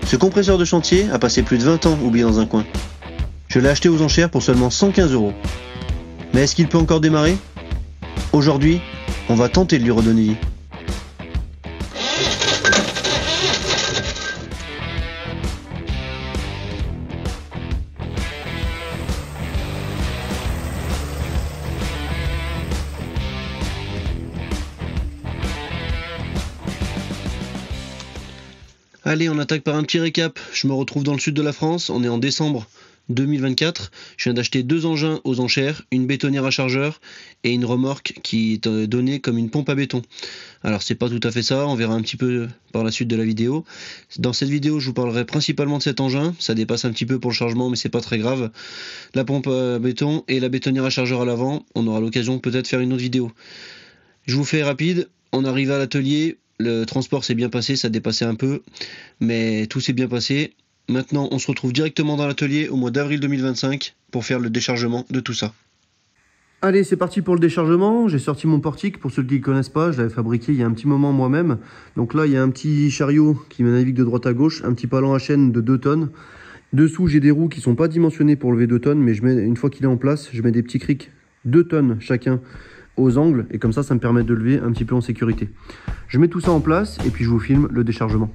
Ce compresseur de chantier a passé plus de 20 ans oublié dans un coin. Je l'ai acheté aux enchères pour seulement 115 €. Mais est-ce qu'il peut encore démarrer? Aujourd'hui, on va tenter de lui redonner vie. Allez, on attaque par un petit récap. Je me retrouve dans le sud de la France, on est en décembre 2024. Je viens d'acheter 2 engins aux enchères, une bétonnière à chargeur et une remorque qui est donnée comme une pompe à béton. Alors c'est pas tout à fait ça, on verra un petit peu par la suite de la vidéo. Dans cette vidéo, je vous parlerai principalement de cet engin. Ça dépasse un petit peu pour le chargement, mais c'est pas très grave. La pompe à béton et la bétonnière à chargeur à l'avant, on aura l'occasion peut-être de faire une autre vidéo. Je vous fais rapide, on arrive à l'atelier. Le transport s'est bien passé, ça dépassait un peu, mais tout s'est bien passé. Maintenant, on se retrouve directement dans l'atelier au mois d'avril 2025 pour faire le déchargement de tout ça. Allez, c'est parti pour le déchargement. J'ai sorti mon portique, pour ceux qui ne connaissent pas, je l'avais fabriqué il y a un petit moment moi-même. Donc là, il y a un petit chariot qui me navigue de droite à gauche, un petit palan à chaîne de 2 tonnes. Dessous, j'ai des roues qui ne sont pas dimensionnées pour lever 2 tonnes, mais une fois qu'il est en place, je mets des petits crics 2 tonnes chacun aux angles, et comme ça me permet de lever un petit peu en sécurité. Je mets tout ça en place et puis je vous filme le déchargement.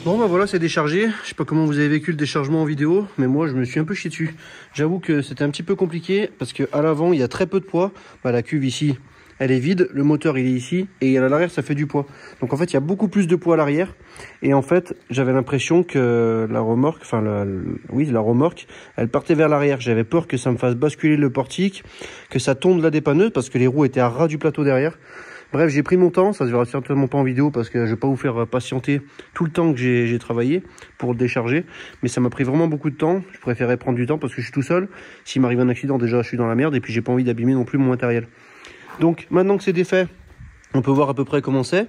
Bon bah voilà, c'est déchargé. Je sais pas comment vous avez vécu le déchargement en vidéo, mais moi je me suis un peu chié dessus. J'avoue que c'était un petit peu compliqué parce que à l'avant il y a très peu de poids. Bah, la cuve ici elle est vide, le moteur il est ici et à l'arrière ça fait du poids. Donc en fait il y a beaucoup plus de poids à l'arrière et en fait j'avais l'impression que la remorque, la remorque elle partait vers l'arrière. J'avais peur que ça me fasse basculer le portique, que ça tombe de la dépanneuse parce que les roues étaient à ras du plateau derrière. Bref, j'ai pris mon temps, ça se verra certainement pas en vidéo parce que je vais pas vous faire patienter tout le temps que j'ai travaillé pour le décharger. Mais ça m'a pris vraiment beaucoup de temps, je préférais prendre du temps parce que je suis tout seul. S'il m'arrive un accident, déjà je suis dans la merde et puis j'ai pas envie d'abîmer non plus mon matériel. Donc maintenant que c'est défait, on peut voir à peu près comment c'est.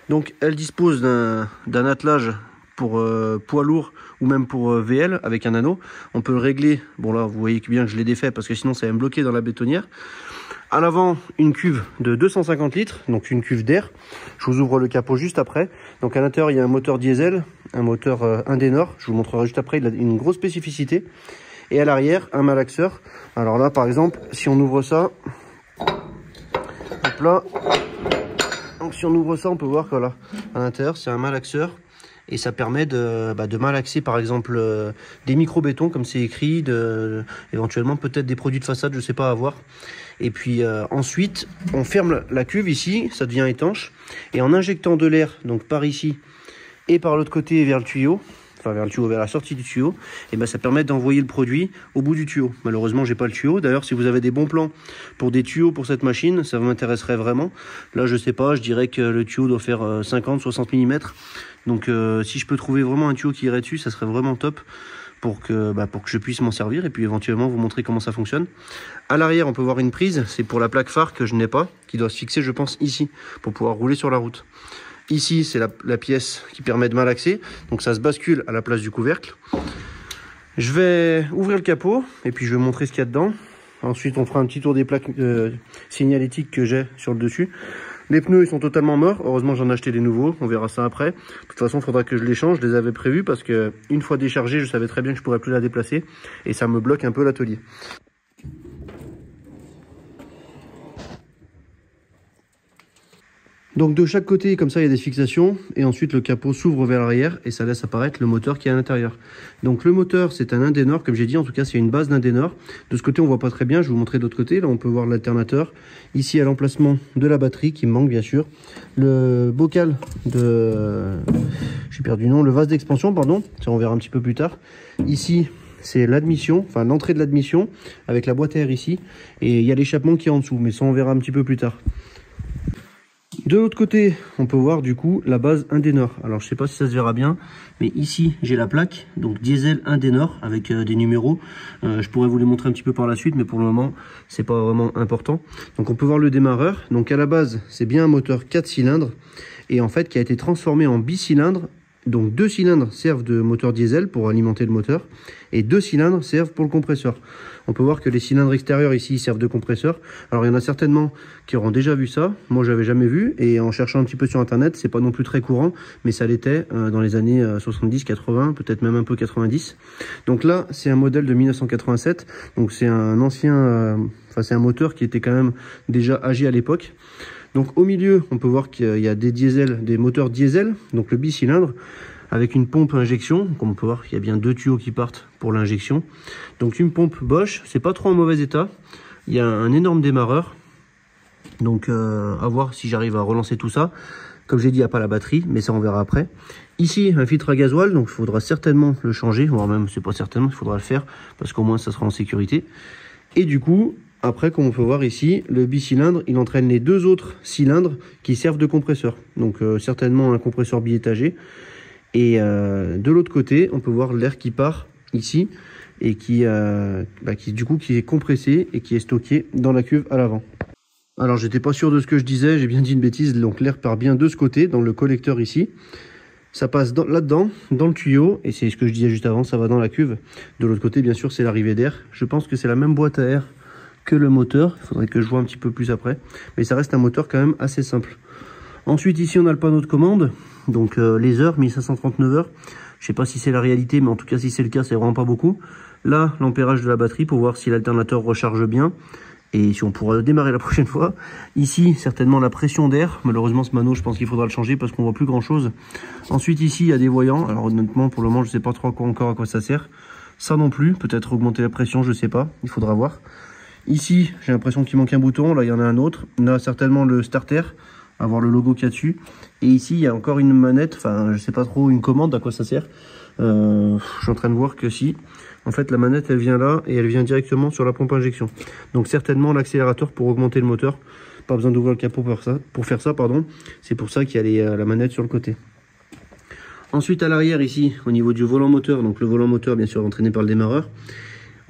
Donc elle dispose d'un attelage pour poids lourd ou même pour VL avec un anneau. On peut le régler, bon là vous voyez bien que je l'ai défait parce que sinon ça va me bloquer dans la bétonnière. À l'avant, une cuve de 250 litres, donc une cuve d'air. Je vous ouvre le capot juste après. Donc à l'intérieur, il y a un moteur diesel, un moteur Indenor. Je vous montrerai juste après, il a une grosse spécificité. Et à l'arrière, un malaxeur. Alors là, par exemple, si on ouvre ça, hop là. Donc si on ouvre ça, on peut voir que là, à l'intérieur, c'est un malaxeur. Et ça permet de malaxer par exemple des micro-bétons comme c'est écrit, éventuellement peut-être des produits de façade, je sais pas, à voir. Et puis ensuite on ferme la cuve ici, ça devient étanche. Et en injectant de l'air, donc par ici et par l'autre côté vers le tuyau, enfin vers le tuyau, vers la sortie du tuyau, et ben ça permet d'envoyer le produit au bout du tuyau. Malheureusement j'ai pas le tuyau. D'ailleurs si vous avez des bons plans pour des tuyaux pour cette machine, ça m'intéresserait vraiment. Là je sais pas, je dirais que le tuyau doit faire 50-60 mm. Donc si je peux trouver vraiment un tuyau qui irait dessus, ça serait vraiment top pour que je puisse m'en servir et puis éventuellement vous montrer comment ça fonctionne. À l'arrière on peut voir une prise, c'est pour la plaque phare que je n'ai pas, qui doit se fixer je pense ici pour pouvoir rouler sur la route. Ici c'est la pièce qui permet de malaxer, donc ça se bascule à la place du couvercle. Je vais ouvrir le capot et puis je vais montrer ce qu'il y a dedans. Ensuite on fera un petit tour des plaques signalétiques que j'ai sur le dessus. Les pneus ils sont totalement morts, heureusement j'en ai acheté des nouveaux, on verra ça après. De toute façon il faudra que je les change, je les avais prévus parce que une fois déchargé je savais très bien que je pourrais plus la déplacer et ça me bloque un peu l'atelier. Donc de chaque côté, comme ça, il y a des fixations. Et ensuite, le capot s'ouvre vers l'arrière et ça laisse apparaître le moteur qui est à l'intérieur. Donc le moteur, c'est un Indenor, comme j'ai dit. En tout cas, c'est une base d'Indenor. De ce côté, on voit pas très bien. Je vais vous montrer de l'autre côté. Là, on peut voir l'alternateur. Ici, à l'emplacement de la batterie, qui me manque, bien sûr. Le bocal de... J'ai perdu le nom. Le vase d'expansion, pardon. Ça, on verra un petit peu plus tard. Ici, c'est l'admission, enfin l'entrée de l'admission avec la boîte à air ici. Et il y a l'échappement qui est en dessous, mais ça on verra un petit peu plus tard. De l'autre côté, on peut voir du coup la base Indenor. Alors je sais pas si ça se verra bien, mais ici j'ai la plaque, donc diesel Indenor avec des numéros. Je pourrais vous les montrer un petit peu par la suite, mais pour le moment c'est pas vraiment important. Donc on peut voir le démarreur. Donc à la base c'est bien un moteur 4 cylindres et en fait qui a été transformé en bicylindre. Donc 2 cylindres servent de moteur diesel pour alimenter le moteur et 2 cylindres servent pour le compresseur. On peut voir que les cylindres extérieurs ici servent de compresseur. Alors il y en a certainement qui auront déjà vu ça. Moi j'avais jamais vu et en cherchant un petit peu sur internet, c'est pas non plus très courant, mais ça l'était dans les années 70, 80, peut-être même un peu 90. Donc là c'est un modèle de 1987. Donc c'est un ancien, c'est un moteur qui était quand même déjà âgé à l'époque. Donc au milieu, on peut voir qu'il y a des diesel, des moteurs diesel, donc le bicylindre, avec une pompe injection. Comme on peut voir, il y a bien 2 tuyaux qui partent pour l'injection. Donc une pompe Bosch, c'est pas trop en mauvais état. Il y a un énorme démarreur. Donc à voir si j'arrive à relancer tout ça. Comme j'ai dit, il n'y a pas la batterie, mais ça on verra après. Ici, un filtre à gasoil, donc il faudra certainement le changer, voire même, c'est pas certainement, il faudra le faire, parce qu'au moins ça sera en sécurité. Et du coup, après, comme on peut voir ici, le bicylindre, il entraîne les 2 autres cylindres qui servent de compresseur. Donc certainement un compresseur biétagé. Et de l'autre côté, on peut voir l'air qui part ici et qui est compressé et qui est stocké dans la cuve à l'avant. Alors j'étais pas sûr de ce que je disais, j'ai bien dit une bêtise. Donc l'air part bien de ce côté, dans le collecteur ici. Ça passe là-dedans, dans le tuyau, et c'est ce que je disais juste avant, ça va dans la cuve. De l'autre côté, bien sûr, c'est l'arrivée d'air. Je pense que c'est la même boîte à air que le moteur, il faudrait que je vois un petit peu plus après, mais ça reste un moteur quand même assez simple. Ensuite ici on a le panneau de commande, donc les heures, 1539 heures, je sais pas si c'est la réalité, mais en tout cas si c'est le cas c'est vraiment pas beaucoup. Là l'ampérage de la batterie pour voir si l'alternateur recharge bien et si on pourra démarrer la prochaine fois. Ici certainement la pression d'air, malheureusement ce panneau je pense qu'il faudra le changer parce qu'on voit plus grand chose. Ensuite ici il y a des voyants, alors honnêtement pour le moment je sais pas trop encore à quoi ça sert. Ça non plus, peut-être augmenter la pression, je sais pas, il faudra voir. Ici, j'ai l'impression qu'il manque un bouton. Là, il y en a un autre. On a certainement le starter, à voir le logo qu'il y a dessus. Et ici, il y a encore une manette. Enfin, je sais pas trop, une commande, à quoi ça sert. Je suis en train de voir que si. En fait, la manette, elle vient là et elle vient directement sur la pompe injection. Donc, certainement l'accélérateur pour augmenter le moteur. Pas besoin d'ouvrir le capot pour faire ça, pardon. C'est pour ça qu'il y a la manette sur le côté. Ensuite, à l'arrière, ici, au niveau du volant moteur. Donc, le volant moteur, bien sûr, entraîné par le démarreur.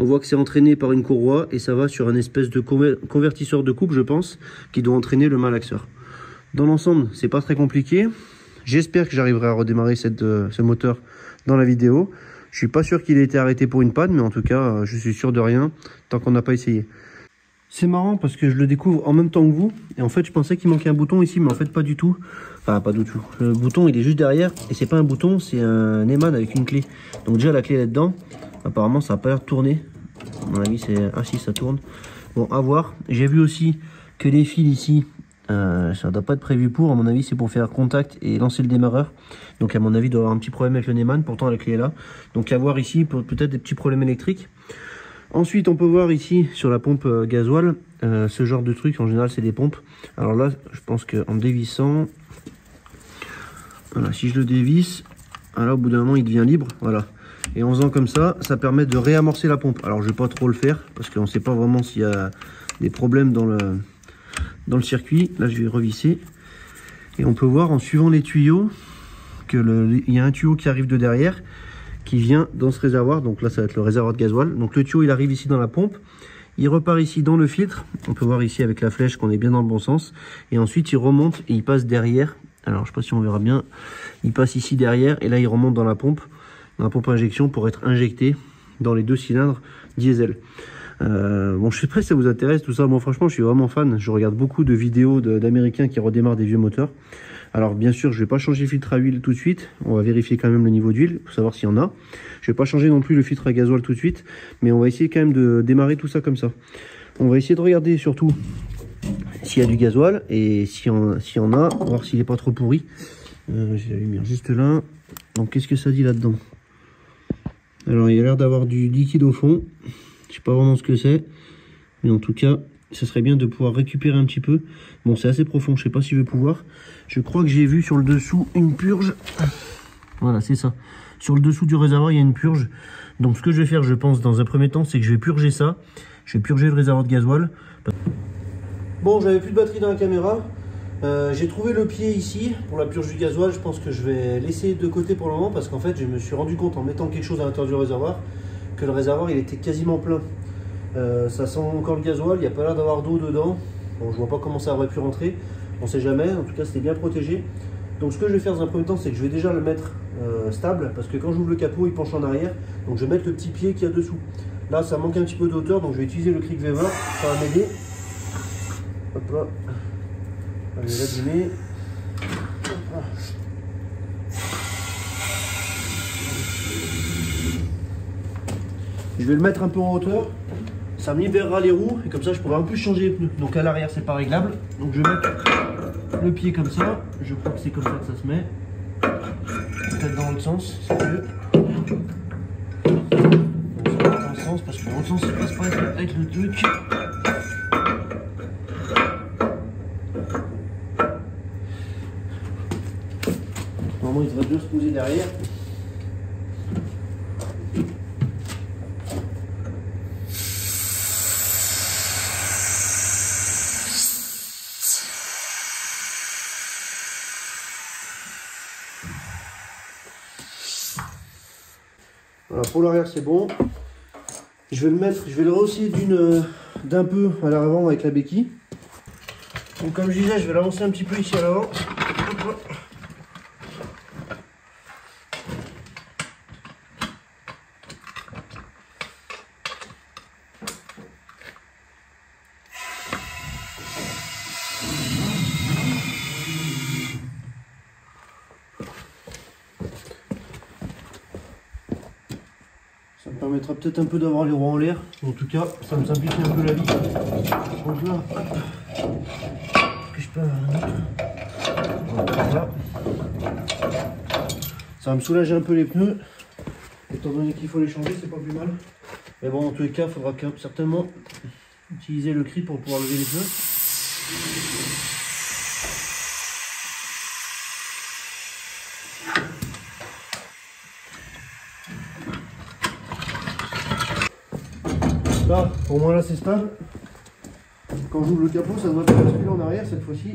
On voit que c'est entraîné par une courroie et ça va sur un espèce de convertisseur de coupe, je pense, qui doit entraîner le malaxeur. Dans l'ensemble, c'est pas très compliqué. J'espère que j'arriverai à redémarrer ce moteur dans la vidéo. Je suis pas sûr qu'il ait été arrêté pour une panne, mais en tout cas, je suis sûr de rien tant qu'on n'a pas essayé. C'est marrant parce que je le découvre en même temps que vous. Et en fait, je pensais qu'il manquait un bouton ici, mais en fait, pas du tout. Enfin, pas du tout. Le bouton, il est juste derrière. Et c'est pas un bouton, c'est un aimant avec une clé. Donc déjà, la clé est là-dedans. Apparemment, ça n'a pas l'air de tourner. À mon avis, c'est... Ah si, ça tourne. Bon, à voir. J'ai vu aussi que les fils ici, ça ne doit pas être prévu pour. À mon avis, c'est pour faire contact et lancer le démarreur. Donc, à mon avis, il doit y avoir un petit problème avec le Neumann. Pourtant, la clé est là. Donc, à voir ici, peut-être des petits problèmes électriques. Ensuite, on peut voir ici, sur la pompe gasoil, ce genre de truc. En général, c'est des pompes. Alors là, je pense qu'en dévissant... Voilà, si je le dévisse, alors au bout d'un moment, il devient libre. Voilà. Et en faisant comme ça, ça permet de réamorcer la pompe. Alors je vais pas trop le faire parce qu'on ne sait pas vraiment s'il y a des problèmes dans le circuit. Là je vais revisser. Et on peut voir en suivant les tuyaux qu'il y a un tuyau qui arrive de derrière qui vient dans ce réservoir. Donc là ça va être le réservoir de gasoil. Donc le tuyau il arrive ici dans la pompe. Il repart ici dans le filtre. On peut voir ici avec la flèche qu'on est bien dans le bon sens. Et ensuite il remonte et il passe derrière. Alors je sais pas si on verra bien. Il passe ici derrière et là il remonte dans la pompe à injection pour être injecté dans les 2 cylindres diesel. Bon, je sais pas si ça vous intéresse tout ça. Moi, franchement, je suis vraiment fan. Je regarde beaucoup de vidéos d'Américains qui redémarrent des vieux moteurs. Alors, bien sûr, je vais pas changer le filtre à huile tout de suite. On va vérifier quand même le niveau d'huile pour savoir s'il y en a. Je vais pas changer non plus le filtre à gasoil tout de suite, mais on va essayer quand même de démarrer tout ça comme ça. On va essayer de regarder surtout s'il y a du gasoil et s'il y en a, voir s'il est pas trop pourri. J'ai la lumière juste là. Donc, qu'est-ce que ça dit là-dedans? Alors, il y a l'air d'avoir du liquide au fond. Je sais pas vraiment ce que c'est. Mais en tout cas, ce serait bien de pouvoir récupérer un petit peu. Bon, c'est assez profond. Je sais pas si je vais pouvoir. Je crois que j'ai vu sur le dessous une purge. Voilà, c'est ça. Sur le dessous du réservoir, il y a une purge. Donc ce que je vais faire, je pense, dans un premier temps, c'est que je vais purger ça. Je vais purger le réservoir de gasoil. Bon, j'avais plus de batterie dans la caméra. J'ai trouvé le pied ici pour la purge du gasoil. Je pense que je vais laisser de côté pour le moment parce qu'en fait, je me suis rendu compte en mettant quelque chose à l'intérieur du réservoir que le réservoir, il était quasiment plein. Ça sent encore le gasoil, il n'y a pas l'air d'avoir d'eau dedans. Bon, je vois pas comment ça aurait pu rentrer. On sait jamais, en tout cas, c'était bien protégé. Donc ce que je vais faire dans un premier temps, c'est que je vais déjà le mettre stable, parce que quand j'ouvre le capot, il penche en arrière. Donc je vais mettre le petit pied qu'il y a dessous. Là, ça manque un petit peu de hauteur, donc je vais utiliser le Cric Weber, ça va m'aider. Hop là. Allez, l'abîmer. Je vais le mettre un peu en hauteur. Ça me libérera les roues et comme ça je pourrai un peu changer les pneus. Donc à l'arrière c'est pas réglable. Donc je vais mettre le pied comme ça. Je crois que c'est comme ça que ça se met. Peut-être dans l'autre sens, c'est mieux. Donc ça va dans le sens parce que dans l'autre sens il passe pas avec le truc. Normalement il devrait bien se poser derrière. Voilà, pour l'arrière c'est bon. Je vais le mettre, je vais le rehausser d'un peu à l'avant avec la béquille. Donc comme je disais, je vais l'avancer un petit peu ici à l'avant. Ça me permettra peut-être un peu d'avoir les roues en l'air. En tout cas, ça me simplifie un peu la vie. Donc là, je peux avoir un autre. Voilà. Ça va me soulager un peu les pneus. Étant donné qu'il faut les changer, c'est pas plus mal. Mais bon, en tous les cas, il faudra certainement utiliser le cri pour pouvoir lever les pneus. Là, au moins là c'est stable. Quand j'ouvre le capot, ça doit être basculer en arrière cette fois-ci.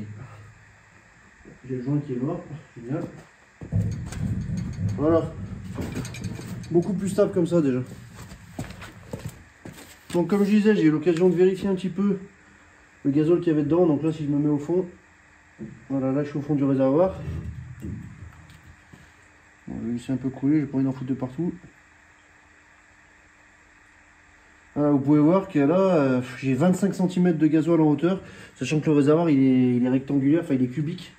J'ai le joint qui est mort, génial. Voilà. Beaucoup plus stable comme ça déjà. Donc comme je disais, j'ai eu l'occasion de vérifier un petit peu le gazole qu'il y avait dedans. Donc là si je me mets au fond, voilà, là je suis au fond du réservoir. Bon, je vais laisser un peu couler, j'ai pas envie d'en foutre de partout. Voilà, vous pouvez voir que là, j'ai 25 cm de gasoil en hauteur, sachant que le réservoir il est rectangulaire, enfin il est cubique.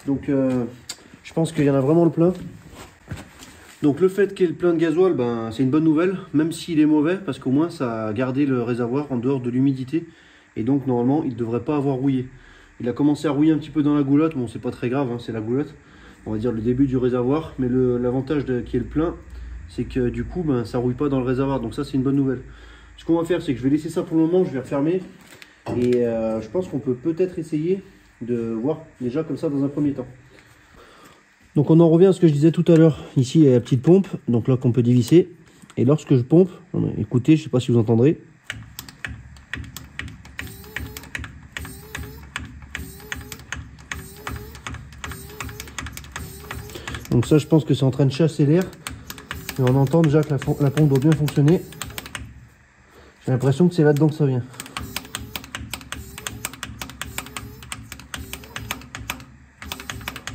Donc je pense qu'il y en a vraiment le plein. Donc le fait qu'il y ait le plein de gasoil, ben, c'est une bonne nouvelle, même s'il est mauvais, parce qu'au moins ça a gardé le réservoir en dehors de l'humidité. Et donc normalement il ne devrait pas avoir rouillé. Il a commencé à rouiller un petit peu dans la goulotte, bon c'est pas très grave, hein, c'est la goulotte. On va dire le début du réservoir, mais l'avantage qu'il y ait le plein, c'est que du coup ben, ça rouille pas dans le réservoir, donc ça c'est une bonne nouvelle. Ce qu'on va faire, c'est que je vais laisser ça pour le moment, je vais refermer. Et je pense qu'on peut peut-être essayer de voir déjà comme ça dans un premier temps. Donc on en revient à ce que je disais tout à l'heure. Ici il y a la petite pompe, donc là qu'on peut dévisser. Et lorsque je pompe, écoutez, je ne sais pas si vous entendrez. Donc ça je pense que c'est en train de chasser l'air. Et on entend déjà que la pompe doit bien fonctionner. J'ai l'impression que c'est là-dedans que ça vient.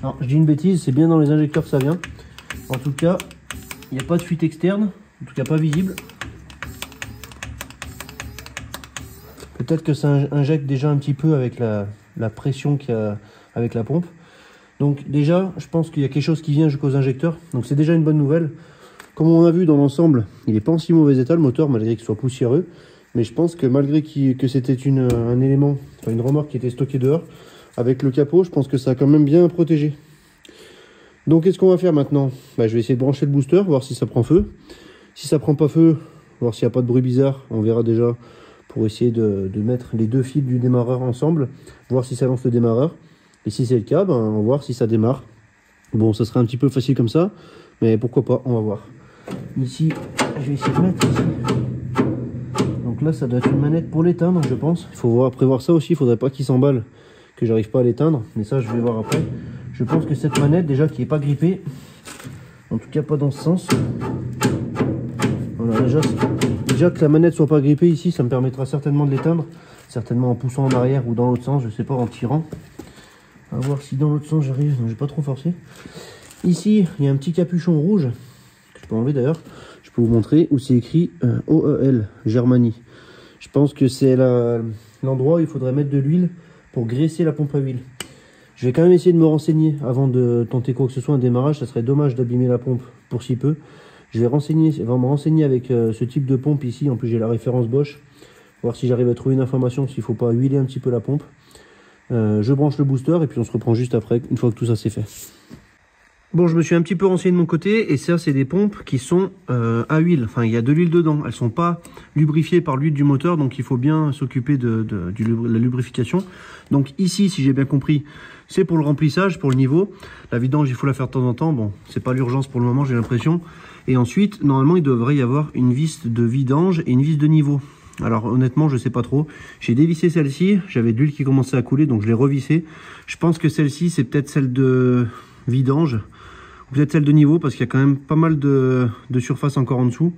Alors, je dis une bêtise, c'est bien dans les injecteurs que ça vient. En tout cas, il n'y a pas de fuite externe, en tout cas pas visible. Peut-être que ça injecte déjà un petit peu avec la pression qu'il y a avec la pompe. Donc déjà, je pense qu'il y a quelque chose qui vient jusqu'aux injecteurs. Donc c'est déjà une bonne nouvelle. Comme on a vu dans l'ensemble, il n'est pas en si mauvais état le moteur, malgré qu'il soit poussiéreux. Mais je pense que malgré que c'était un élément, enfin une remorque qui était stockée dehors, avec le capot, je pense que ça a quand même bien protégé. Donc qu'est-ce qu'on va faire maintenant? Je vais essayer de brancher le booster, voir si ça prend feu. Si ça prend pas feu, voir s'il n'y a pas de bruit bizarre, on verra déjà pour essayer de mettre les deux fils du démarreur ensemble, voir si ça lance le démarreur. Et si c'est le cas, on va voir si ça démarre. Bon, ça serait un petit peu facile comme ça. Mais pourquoi pas, on va voir. Ici, je vais essayer de mettre ici. Donc là, ça doit être une manette pour l'éteindre, je pense. Il faut prévoir ça aussi, il faudrait pas qu'il s'emballe, que j'arrive pas à l'éteindre. Mais ça, je vais voir après. Je pense que cette manette, déjà, qui est pas grippée, en tout cas pas dans ce sens. Voilà, déjà que la manette soit pas grippée ici, ça me permettra certainement de l'éteindre. Certainement en poussant en arrière ou dans l'autre sens, je sais pas, en tirant. On va voir si dans l'autre sens j'arrive, je vais pas trop forcer. Ici, il y a un petit capuchon rouge, que je peux enlever d'ailleurs. Je peux vous montrer, où c'est écrit OEL, Germanie. Je pense que c'est l'endroit où il faudrait mettre de l'huile pour graisser la pompe à huile. Je vais quand même essayer de me renseigner avant de tenter quoi que ce soit, un démarrage. Ça serait dommage d'abîmer la pompe pour si peu. Je vais me renseigner avec ce type de pompe ici. En plus, j'ai la référence Bosch. Voir si j'arrive à trouver une information, s'il ne faut pas huiler un petit peu la pompe. Je branche le booster et puis on se reprend juste après, une fois que tout ça c'est fait. Bon, je me suis un petit peu renseigné de mon côté, et ça, c'est des pompes qui sont à huile. Enfin, il y a de l'huile dedans. Elles sont pas lubrifiées par l'huile du moteur, donc il faut bien s'occuper de la lubrification. Donc ici, si j'ai bien compris, c'est pour le remplissage, pour le niveau. La vidange, il faut la faire de temps en temps. Bon, c'est pas l'urgence pour le moment, j'ai l'impression. Et ensuite, normalement, il devrait y avoir une vis de vidange et une vis de niveau. Alors honnêtement, je sais pas trop. J'ai dévissé celle-ci, j'avais de l'huile qui commençait à couler, donc je l'ai revissée. Je pense que celle-ci, c'est peut-être celle de vidange. Peut-être celle de niveau, parce qu'il y a quand même pas mal de surface encore en dessous.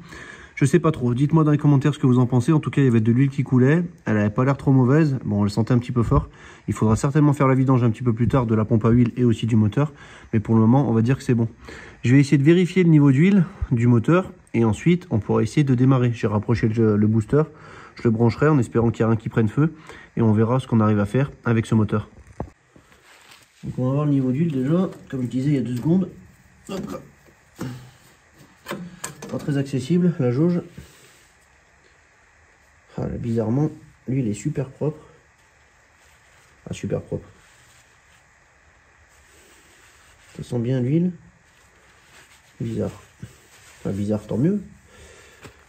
Je sais pas trop, dites-moi dans les commentaires ce que vous en pensez. En tout cas, il y avait de l'huile qui coulait, elle avait pas l'air trop mauvaise. Bon, on le sentait un petit peu fort. Il faudra certainement faire la vidange un petit peu plus tard de la pompe à huile et aussi du moteur. Mais pour le moment, on va dire que c'est bon. Je vais essayer de vérifier le niveau d'huile du moteur. Et ensuite, on pourra essayer de démarrer. J'ai rapproché le booster. Je le brancherai en espérant qu'il y a rien qui prenne feu. Et on verra ce qu'on arrive à faire avec ce moteur. Donc on va voir le niveau d'huile déjà. Comme je disais il y a 2 secondes. Hop là. Pas très accessible la jauge. Ah, là, bizarrement, l'huile est super propre. Ah, super propre. Ça sent bien l'huile. Bizarre. Enfin, bizarre, tant mieux.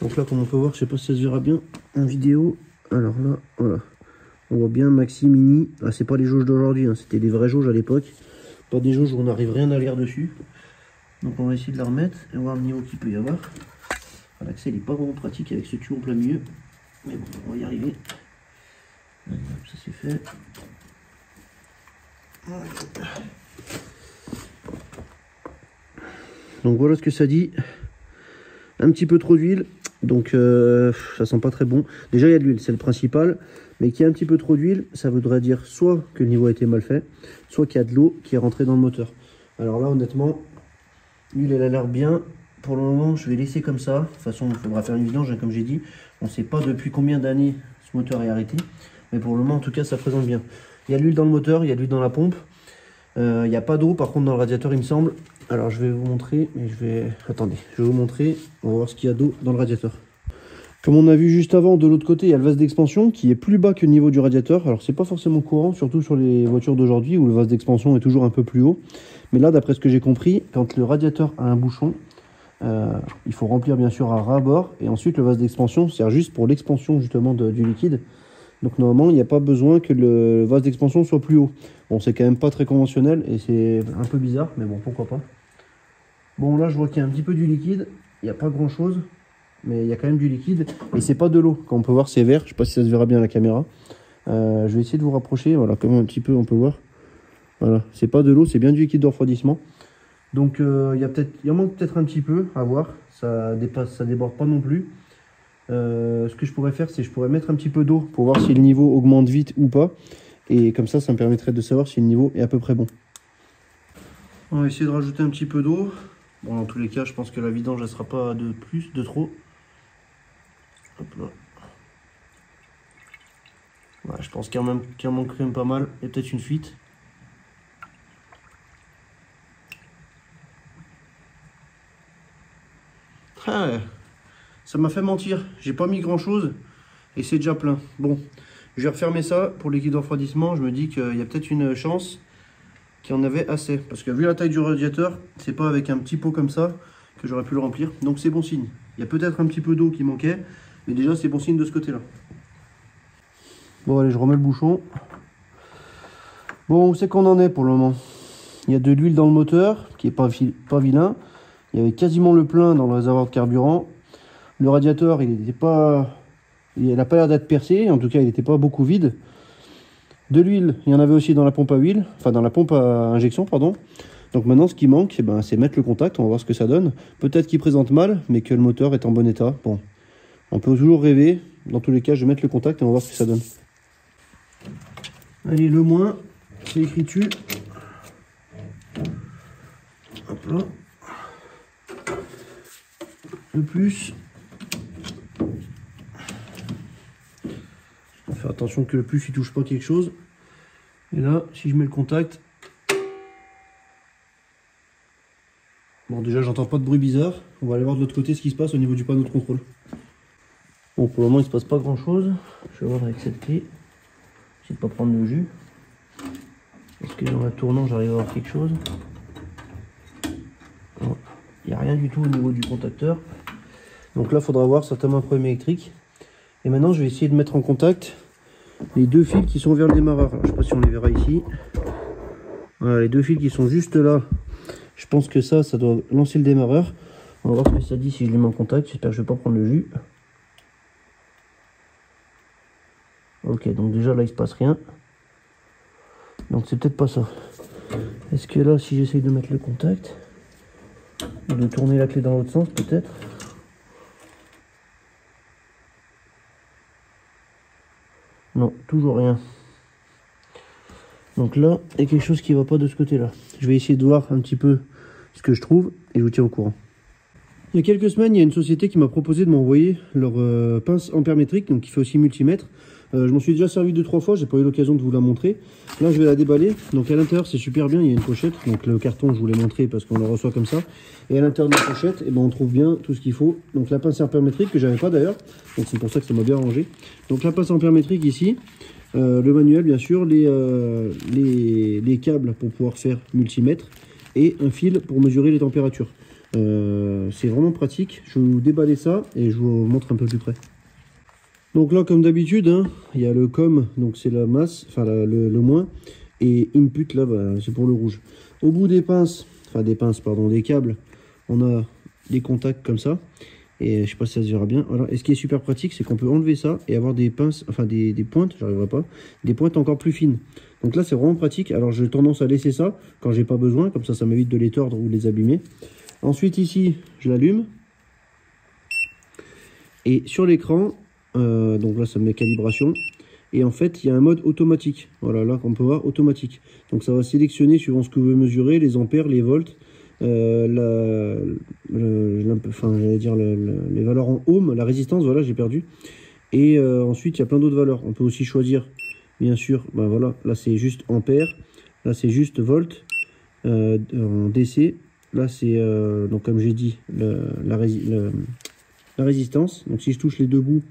Donc là, comme on peut voir, je sais pas si ça se verra bien en vidéo. Alors là, voilà. On voit bien maxi, mini. Ah, c'est pas les jauges d'aujourd'hui, hein. C'était des vraies jauges à l'époque. Pas des jauges où on n'arrive rien à lire dessus. Donc on va essayer de la remettre et voir le niveau qu'il peut y avoir. L'accès il n'est pas vraiment pratique avec ce tuyau en plein milieu. Mais bon, on va y arriver. Ça c'est fait. Donc voilà ce que ça dit. Un petit peu trop d'huile. Donc ça sent pas très bon. Déjà il y a de l'huile, c'est le principal. Mais qu'il y a un petit peu trop d'huile, ça voudrait dire soit que le niveau a été mal fait, soit qu'il y a de l'eau qui est rentrée dans le moteur. Alors là honnêtement, l'huile elle a l'air bien. Pour le moment je vais laisser comme ça. De toute façon il faudra faire une vidange, hein, comme j'ai dit. On ne sait pas depuis combien d'années ce moteur est arrêté. Mais pour le moment en tout cas ça présente bien. Il y a de l'huile dans le moteur, il y a de l'huile dans la pompe. Il n'y a pas d'eau par contre dans le radiateur il me semble. Alors je vais vous montrer, mais attendez, je vais vous montrer. On va voir ce qu'il y a d'eau dans le radiateur. Comme on a vu juste avant, de l'autre côté, il y a le vase d'expansion qui est plus bas que le niveau du radiateur. Alors c'est pas forcément courant, surtout sur les voitures d'aujourd'hui où le vase d'expansion est toujours un peu plus haut. Mais là, d'après ce que j'ai compris, quand le radiateur a un bouchon, il faut remplir bien sûr à ras-bord. Et ensuite, le vase d'expansion sert juste pour l'expansion justement du liquide. Donc normalement, il n'y a pas besoin que le vase d'expansion soit plus haut. Bon, c'est quand même pas très conventionnel et c'est un peu bizarre, mais bon, pourquoi pas. Bon, là, je vois qu'il y a un petit peu du liquide. Il n'y a pas grand-chose. Mais il y a quand même du liquide et c'est pas de l'eau. Comme on peut voir, c'est vert. Je sais pas si ça se verra bien à la caméra. Je vais essayer de vous rapprocher. Voilà, comme un petit peu, on peut voir. Voilà, c'est pas de l'eau, c'est bien du liquide de refroidissement. Donc il en manque peut-être un petit peu à voir. Ça déborde pas non plus. Ce que je pourrais faire, c'est je pourrais mettre un petit peu d'eau pour voir si le niveau augmente vite ou pas. Et comme ça me permettrait de savoir si le niveau est à peu près bon. On va essayer de rajouter un petit peu d'eau. Bon, dans tous les cas, je pense que la vidange ne sera pas de trop. Hop là. Ouais, je pense qu'il en manque quand même pas mal. Il y a peut-être une fuite. Ah, ça m'a fait mentir. J'ai pas mis grand chose et c'est déjà plein. Bon, je vais refermer ça pour liquide de refroidissement. Je me dis qu'il y a peut-être une chance qu'il y en avait assez. Parce que vu la taille du radiateur, c'est pas avec un petit pot comme ça que j'aurais pu le remplir. Donc c'est bon signe. Il y a peut-être un petit peu d'eau qui manquait. Mais déjà c'est bon signe de ce côté-là. Bon allez, je remets le bouchon. Bon, où c'est qu'on en est pour le moment? Il y a de l'huile dans le moteur, qui est pas vilain. Il y avait quasiment le plein dans le réservoir de carburant. Le radiateur, il n'a pas l'air d'être percé, en tout cas il n'était pas beaucoup vide. De l'huile, il y en avait aussi dans la pompe à huile, enfin dans la pompe à injection, pardon. Donc maintenant ce qui manque, eh ben, c'est mettre le contact, on va voir ce que ça donne. Peut-être qu'il présente mal, mais que le moteur est en bon état. Bon, on peut toujours rêver. Dans tous les cas, je vais mettre le contact et on va voir ce que ça donne. Allez, le moins, c'est écrit dessus. Hop là. Le plus. On va faire attention que le plus il touche pas quelque chose. Et là, si je mets le contact. Bon, déjà, j'entends pas de bruit bizarre. On va aller voir de l'autre côté ce qui se passe au niveau du panneau de contrôle. Bon, pour le moment, il se passe pas grand chose. Je vais voir avec cette clé. J'essaie de pas prendre le jus. Est-ce que dans la tournant, j'arrive à voir quelque chose? Non, il n'y a rien du tout au niveau du contacteur. Donc là, il faudra voir certainement un problème électrique. Et maintenant, je vais essayer de mettre en contact les deux fils qui sont vers le démarreur. Alors, je ne sais pas si on les verra ici. Voilà, les deux fils qui sont juste là. Je pense que ça doit lancer le démarreur. On va voir ce que ça dit si je les mets en contact. J'espère que je ne vais pas prendre le jus. Ok, donc déjà là, il ne se passe rien. Donc c'est peut-être pas ça. Est-ce que là, si j'essaye de mettre le contact, de tourner la clé dans l'autre sens, peut-être? Non, toujours rien. Donc là, il y a quelque chose qui ne va pas de ce côté-là. Je vais essayer de voir un petit peu ce que je trouve et je vous tiens au courant. Il y a quelques semaines, il y a une société qui m'a proposé de m'envoyer leur pince ampère-métrique, donc qui fait aussi multimètre. Je m'en suis déjà servi 2-3 fois, j'ai pas eu l'occasion de vous la montrer. Là, je vais la déballer. Donc à l'intérieur, c'est super bien, il y a une pochette. Donc le carton, je vous l'ai montré parce qu'on le reçoit comme ça. Et à l'intérieur de la pochette, eh ben, on trouve bien tout ce qu'il faut. Donc la pince ampère-métrique que j'avais pas d'ailleurs. Donc c'est pour ça que ça m'a bien rangé. Donc la pince ampère-métrique ici, le manuel bien sûr, les câbles pour pouvoir faire multimètre et un fil pour mesurer les températures. C'est vraiment pratique. Je vais vous déballer ça et je vous montre un peu plus près. Donc là, comme d'habitude, hein, il y a le COM, donc c'est la masse, enfin le moins, et input là, bah, c'est pour le rouge. Au bout des pinces, enfin des câbles, on a des contacts comme ça, et je sais pas si ça se verra bien. Voilà. Et ce qui est super pratique, c'est qu'on peut enlever ça et avoir des pinces, enfin des pointes, j'arriverai pas, des pointes encore plus fines. Donc là, c'est vraiment pratique. Alors j'ai tendance à laisser ça quand j'ai pas besoin, comme ça m'évite de les tordre ou de les abîmer. Ensuite ici, je l'allume, et sur l'écran. Donc là ça me met calibration et en fait il y a un mode automatique, voilà, là qu'on peut voir automatique, donc ça va sélectionner suivant ce que vous voulez mesurer, les ampères, les volts, les valeurs en ohm, la résistance, voilà, j'ai perdu, et ensuite il y a plein d'autres valeurs. On peut aussi choisir bien sûr, ben voilà, là c'est juste ampères, là c'est juste volt, en DC, là c'est donc comme j'ai dit la résistance. Donc si je touche les deux bouts,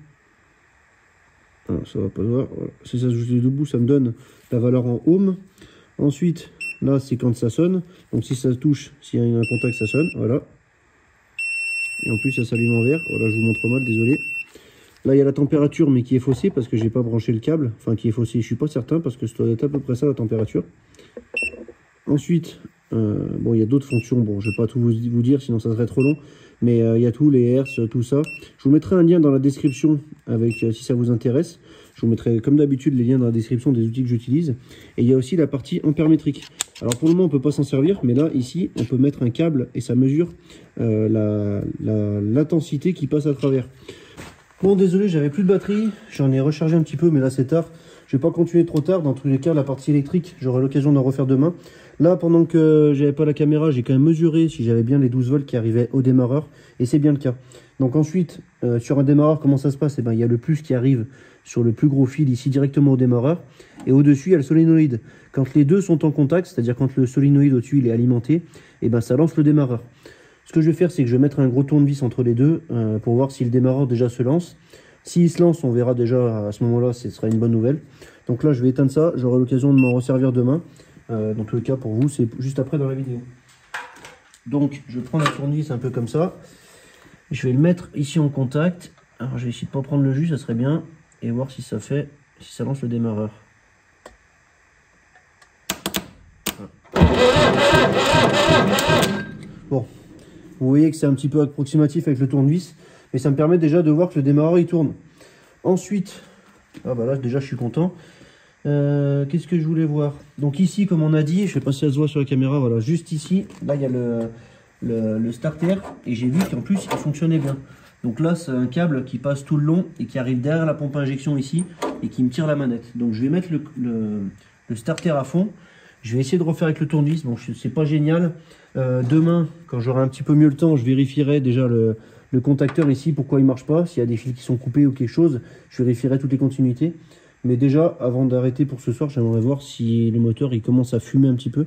alors, ça va pas se voir, voilà. Si ça se touche les deux bouts, ça me donne la valeur en ohm. Ensuite là c'est quand ça sonne, donc si ça touche, s'il y a un contact, ça sonne, voilà, et en plus ça s'allume en vert. Voilà, je vous montre mal, désolé. Là il y a la température mais qui est faussée parce que j'ai pas branché le câble, enfin qui est faussée, je suis pas certain, parce que ça doit être à peu près ça la température. Ensuite bon, il y a d'autres fonctions, bon je vais pas tout vous dire sinon ça serait trop long, mais il y a tout, les hertz, tout ça. Je vous mettrai un lien dans la description avec si ça vous intéresse. Je vous mettrai comme d'habitude les liens dans la description des outils que j'utilise. Et il y a aussi la partie ampère-métrique. Alors pour le moment on peut pas s'en servir, mais là ici on peut mettre un câble et ça mesure l'intensité qui passe à travers. Bon, désolé, j'avais plus de batterie, j'en ai rechargé un petit peu, mais là c'est tard. Je vais pas continuer trop tard. Dans tous les cas, la partie électrique, j'aurai l'occasion d'en refaire demain. Là, pendant que j'avais pas la caméra, j'ai quand même mesuré si j'avais bien les 12 volts qui arrivaient au démarreur, et c'est bien le cas. Donc ensuite, sur un démarreur, comment ça se passe? Eh ben, il y a le plus qui arrive sur le plus gros fil ici directement au démarreur, et au-dessus, il y a le solénoïde. Quand les deux sont en contact, c'est-à-dire quand le solénoïde au-dessus il est alimenté, eh ben, ça lance le démarreur. Ce que je vais faire, c'est que je vais mettre un gros tournevis entre les deux pour voir si le démarreur déjà se lance. S'il se lance, on verra déjà à ce moment-là, ce sera une bonne nouvelle. Donc là, je vais éteindre ça, j'aurai l'occasion de m'en resservir demain. Dans tous les cas, pour vous, c'est juste après dans la vidéo. Donc, je prends la tournevis un peu comme ça. Je vais le mettre ici en contact. Alors, je vais essayer de ne pas prendre le jus, ça serait bien. Et voir si ça fait, si ça lance le démarreur. Bon, Vous voyez que c'est un petit peu approximatif avec le tournevis, mais ça me permet déjà de voir que le démarreur il tourne. Ensuite, ah bah là déjà je suis content. Qu'est-ce que je voulais voir? Donc ici, comme on a dit, je sais pas si ça se voit sur la caméra, voilà, juste ici, là il y a le starter, et j'ai vu qu'en plus il fonctionnait bien. Donc là c'est un câble qui passe tout le long et qui arrive derrière la pompe à injection ici et qui me tire la manette. Donc je vais mettre le starter à fond. Je vais essayer de refaire avec le tournevis. Bon, c'est pas génial. Demain, quand j'aurai un petit peu mieux le temps, je vérifierai déjà le contacteur ici, pourquoi il marche pas. S'il y a des fils qui sont coupés ou quelque chose, je vérifierai toutes les continuités. Mais déjà, avant d'arrêter pour ce soir, j'aimerais voir si le moteur il commence à fumer un petit peu.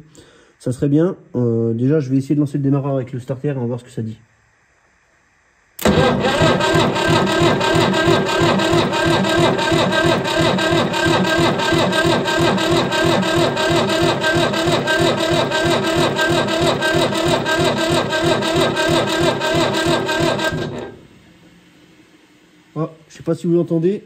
Ça serait bien. Déjà, je vais essayer de lancer le démarreur avec le starter et on va voir ce que ça dit. Oh, je sais pas si vous l'entendez.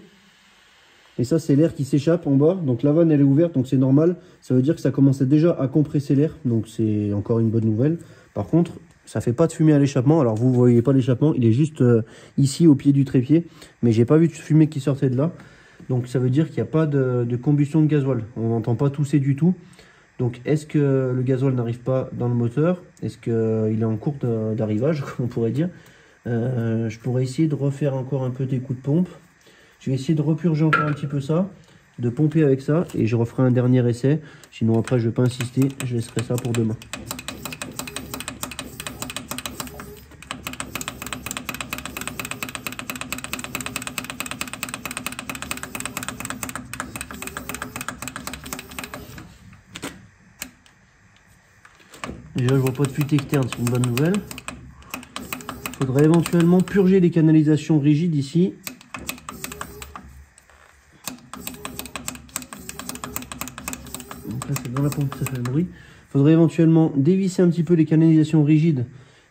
Et ça, c'est l'air qui s'échappe en bas. Donc la vanne, elle est ouverte, donc c'est normal. Ça veut dire que ça commençait déjà à compresser l'air. Donc c'est encore une bonne nouvelle. Par contre, ça fait pas de fumée à l'échappement. Alors vous voyez pas l'échappement, il est juste ici au pied du trépied. Mais j'ai pas vu de fumée qui sortait de là. Donc ça veut dire qu'il n'y a pas de combustion de gasoil. On n'entend pas tousser du tout. Donc est-ce que le gasoil n'arrive pas dans le moteur? Est-ce qu'il est en cours d'arrivage, comme on pourrait dire? Je pourrais essayer de refaire encore un peu des coups de pompe. Je vais essayer de repurger encore un petit peu ça, de pomper avec ça, et je referai un dernier essai. Sinon après je ne vais pas insister, je laisserai ça pour demain. Déjà je vois pas de fuite externe, c'est une bonne nouvelle. Il faudrait éventuellement purger les canalisations rigides ici. Donc là c'est dans la pompe que ça fait le bruit. Il faudrait éventuellement dévisser un petit peu les canalisations rigides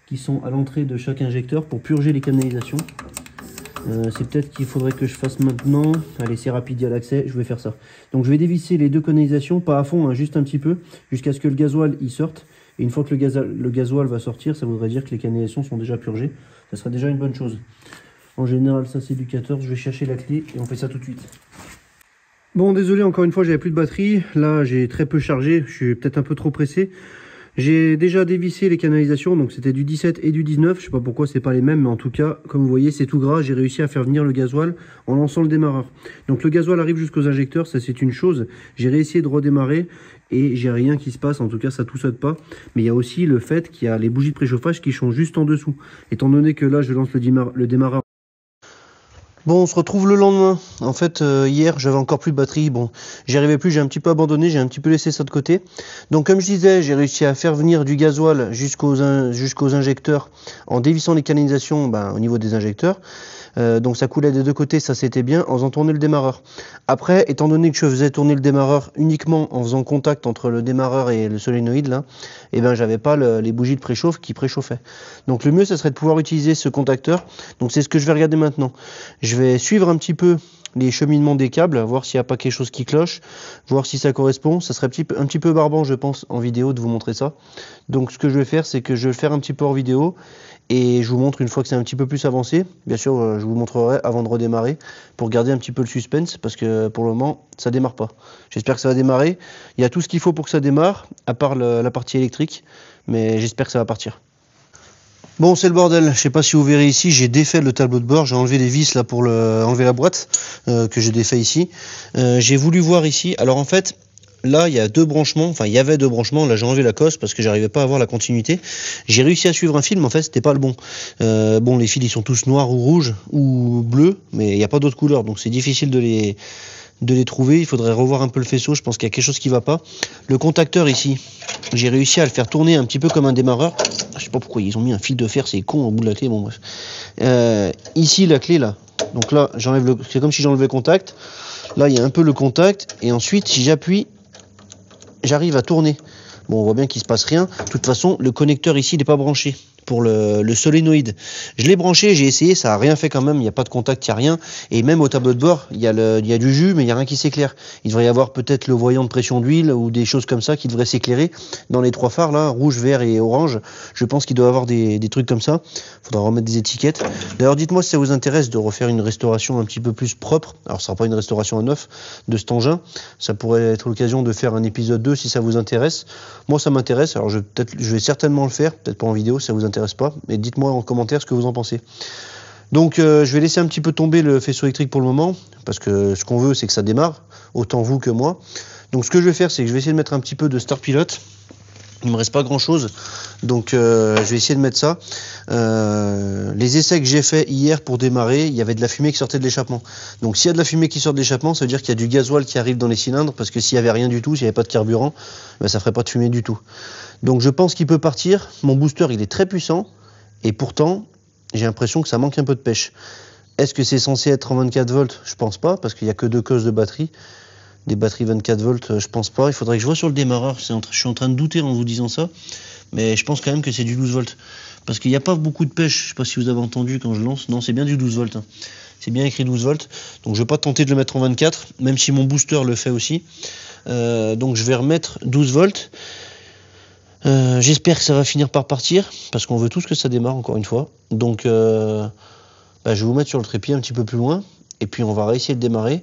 qui sont à l'entrée de chaque injecteur pour purger les canalisations. C'est peut-être qu'il faudrait que je fasse maintenant. Allez, c'est rapide, il y a l'accès, je vais faire ça. Donc je vais dévisser les deux canalisations, pas à fond, hein, juste un petit peu, jusqu'à ce que le gasoil y sorte. Et une fois que le gasoil va sortir, ça voudrait dire que les canalisations sont déjà purgées. Ça serait déjà une bonne chose. En général, ça c'est du 14. Je vais chercher la clé et on fait ça tout de suite. Bon, désolé, encore une fois, j'avais plus de batterie. Là, j'ai très peu chargé. Je suis peut-être un peu trop pressé. J'ai déjà dévissé les canalisations, donc c'était du 17 et du 19. Je sais pas pourquoi c'est pas les mêmes, mais en tout cas, comme vous voyez, c'est tout gras. J'ai réussi à faire venir le gasoil en lançant le démarreur. Donc le gasoil arrive jusqu'aux injecteurs, ça c'est une chose. J'ai réussi de redémarrer et j'ai rien qui se passe, en tout cas ça tout saute pas. Mais il y a aussi le fait qu'il y a les bougies de préchauffage qui sont juste en dessous. Étant donné que là je lance le démarreur. Bon, on se retrouve le lendemain. En fait, hier, j'avais encore plus de batterie. Bon, j'y arrivais plus, j'ai un petit peu abandonné, j'ai un petit peu laissé ça de côté. Donc, comme je disais, j'ai réussi à faire venir du gasoil jusqu'aux injecteurs en dévissant les canalisations au niveau des injecteurs. Donc ça coulait des deux côtés, ça c'était bien, en faisant tourner le démarreur. Après, étant donné que je faisais tourner le démarreur uniquement en faisant contact entre le démarreur et le solénoïde, là, et ben j'avais pas les bougies de préchauffe qui préchauffaient. Donc le mieux, ça serait de pouvoir utiliser ce contacteur. Donc c'est ce que je vais regarder maintenant. Je vais suivre un petit peu les cheminements des câbles, voir s'il n'y a pas quelque chose qui cloche, voir si ça correspond. Ça serait un petit peu barbant, je pense, en vidéo de vous montrer ça. Donc ce que je vais faire, c'est que je vais le faire un petit peu en vidéo et je vous montre une fois que c'est un petit peu plus avancé. Bien sûr, je vous montrerai avant de redémarrer pour garder un petit peu le suspense parce que pour le moment, ça démarre pas. J'espère que ça va démarrer. Il y a tout ce qu'il faut pour que ça démarre, à part la partie électrique, mais j'espère que ça va partir. Bon, c'est le bordel. Je sais pas si vous verrez ici, j'ai défait le tableau de bord. J'ai enlevé les vis là pour enlever la boîte que j'ai défait ici. J'ai voulu voir ici. Alors en fait, là, il y a deux branchements. Enfin, il y avait deux branchements. Là, j'ai enlevé la cosse parce que j'arrivais pas à voir la continuité. J'ai réussi à suivre un fil, mais en fait, c'était pas le bon. Bon, les fils, ils sont tous noirs ou rouges ou bleus, mais il n'y a pas d'autres couleurs, donc c'est difficile de les trouver. Il faudrait revoir un peu le faisceau. Je pense qu'il y a quelque chose qui va pas. Le contacteur ici, j'ai réussi à le faire tourner un petit peu comme un démarreur. Je sais pas pourquoi ils ont mis un fil de fer, c'est con au bout de la clé. Bon bref. Ici la clé là. Donc là c'est comme si j'enlevais le contact. Là il y a un peu le contact et ensuite si j'appuie, j'arrive à tourner. Bon, on voit bien qu'il se passe rien. De toute façon, le connecteur ici, il n'est pas branché. pour le solénoïde. Je l'ai branché, j'ai essayé, ça a rien fait quand même, il n'y a pas de contact, il n'y a rien. Et même au tableau de bord, il y a du jus, mais il n'y a rien qui s'éclaire. Il devrait y avoir peut-être le voyant de pression d'huile ou des choses comme ça qui devraient s'éclairer. Dans les 3 phares là, rouge, vert et orange, je pense qu'il doit y avoir des trucs comme ça. Il faudra remettre des étiquettes. D'ailleurs, dites-moi si ça vous intéresse de refaire une restauration un petit peu plus propre. Alors, ce sera pas une restauration à neuf de cet engin. Ça pourrait être l'occasion de faire un épisode 2 si ça vous intéresse. Moi, ça m'intéresse. Alors, je vais certainement le faire. Peut-être pas en vidéo si ça vous intéresse pas. Mais dites-moi en commentaire ce que vous en pensez. Donc, je vais laisser un petit peu tomber le faisceau électrique pour le moment. Parce que ce qu'on veut, c'est que ça démarre. Autant vous que moi. Donc, ce que je vais faire, c'est que je vais essayer de mettre un petit peu de Start Pilot. Il me reste pas grand chose, donc je vais essayer de mettre ça. Les essais que j'ai fait hier pour démarrer, il y avait de la fumée qui sortait de l'échappement. Donc s'il y a de la fumée qui sort de l'échappement, ça veut dire qu'il y a du gasoil qui arrive dans les cylindres, parce que s'il y avait rien du tout, s'il n'y avait pas de carburant, ben, ça ferait pas de fumée du tout. Donc je pense qu'il peut partir. Mon booster il est très puissant, et pourtant j'ai l'impression que ça manque un peu de pêche. Est-ce que c'est censé être en 24 volts? Je pense pas, parce qu'il n'y a que 2 causes de batterie. Des batteries 24 volts, je pense pas. Il faudrait que je vois sur le démarreur. Je suis en train de douter en vous disant ça. Mais je pense quand même que c'est du 12 volts. Parce qu'il n'y a pas beaucoup de pêche. Je sais pas si vous avez entendu quand je lance. Non, c'est bien du 12 volts. Hein. C'est bien écrit 12 volts. Donc je vais pas tenter de le mettre en 24. Même si mon booster le fait aussi. Donc je vais remettre 12 volts. J'espère que ça va finir par partir. Parce qu'on veut tous que ça démarre encore une fois. Donc je vais vous mettre sur le trépied un petit peu plus loin. Et puis on va réessayer de démarrer.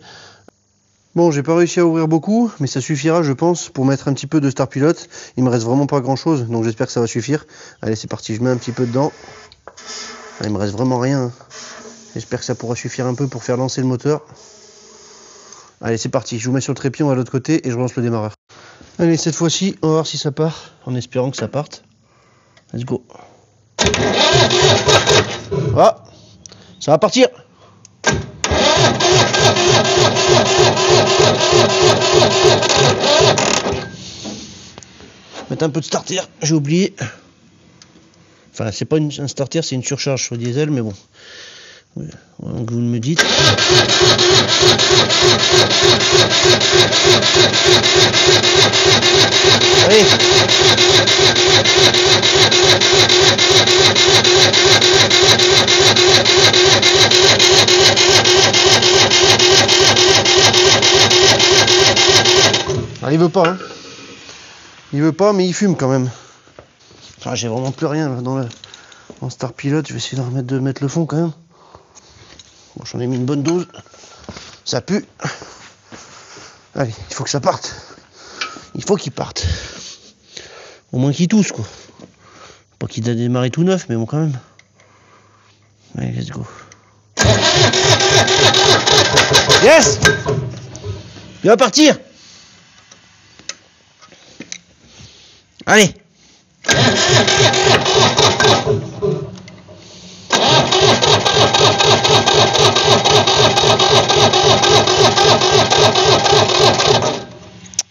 Bon, j'ai pas réussi à ouvrir beaucoup, mais ça suffira, je pense, pour mettre un petit peu de Start Pilot. Il me reste vraiment pas grand chose, donc j'espère que ça va suffire. Allez, c'est parti, je mets un petit peu dedans. Ah, il me reste vraiment rien. J'espère que ça pourra suffire un peu pour faire lancer le moteur. Allez, c'est parti, je vous mets sur le trépied, on va de l'autre côté et je relance le démarreur. Allez, cette fois-ci, on va voir si ça part, en espérant que ça parte. Let's go. Ah, ça va partir. Mettre un peu de starter, j'ai oublié. Enfin, c'est pas un starter, c'est une surcharge sur diesel, mais bon. Voilà, que vous me dites. Allez. Ah, il veut pas, hein. Il veut pas, mais il fume quand même. Ah, j'ai vraiment plus rien là, dans le Start Pilot. Je vais essayer de mettre le fond quand même. Bon, j'en ai mis une bonne dose. Ça pue. Allez, il faut que ça parte. Il faut qu'il parte. Au moins qu'il tousse, quoi. Pas qu'il a démarré tout neuf, mais bon, quand même. Allez, let's go. Yes! Il va partir! Allez!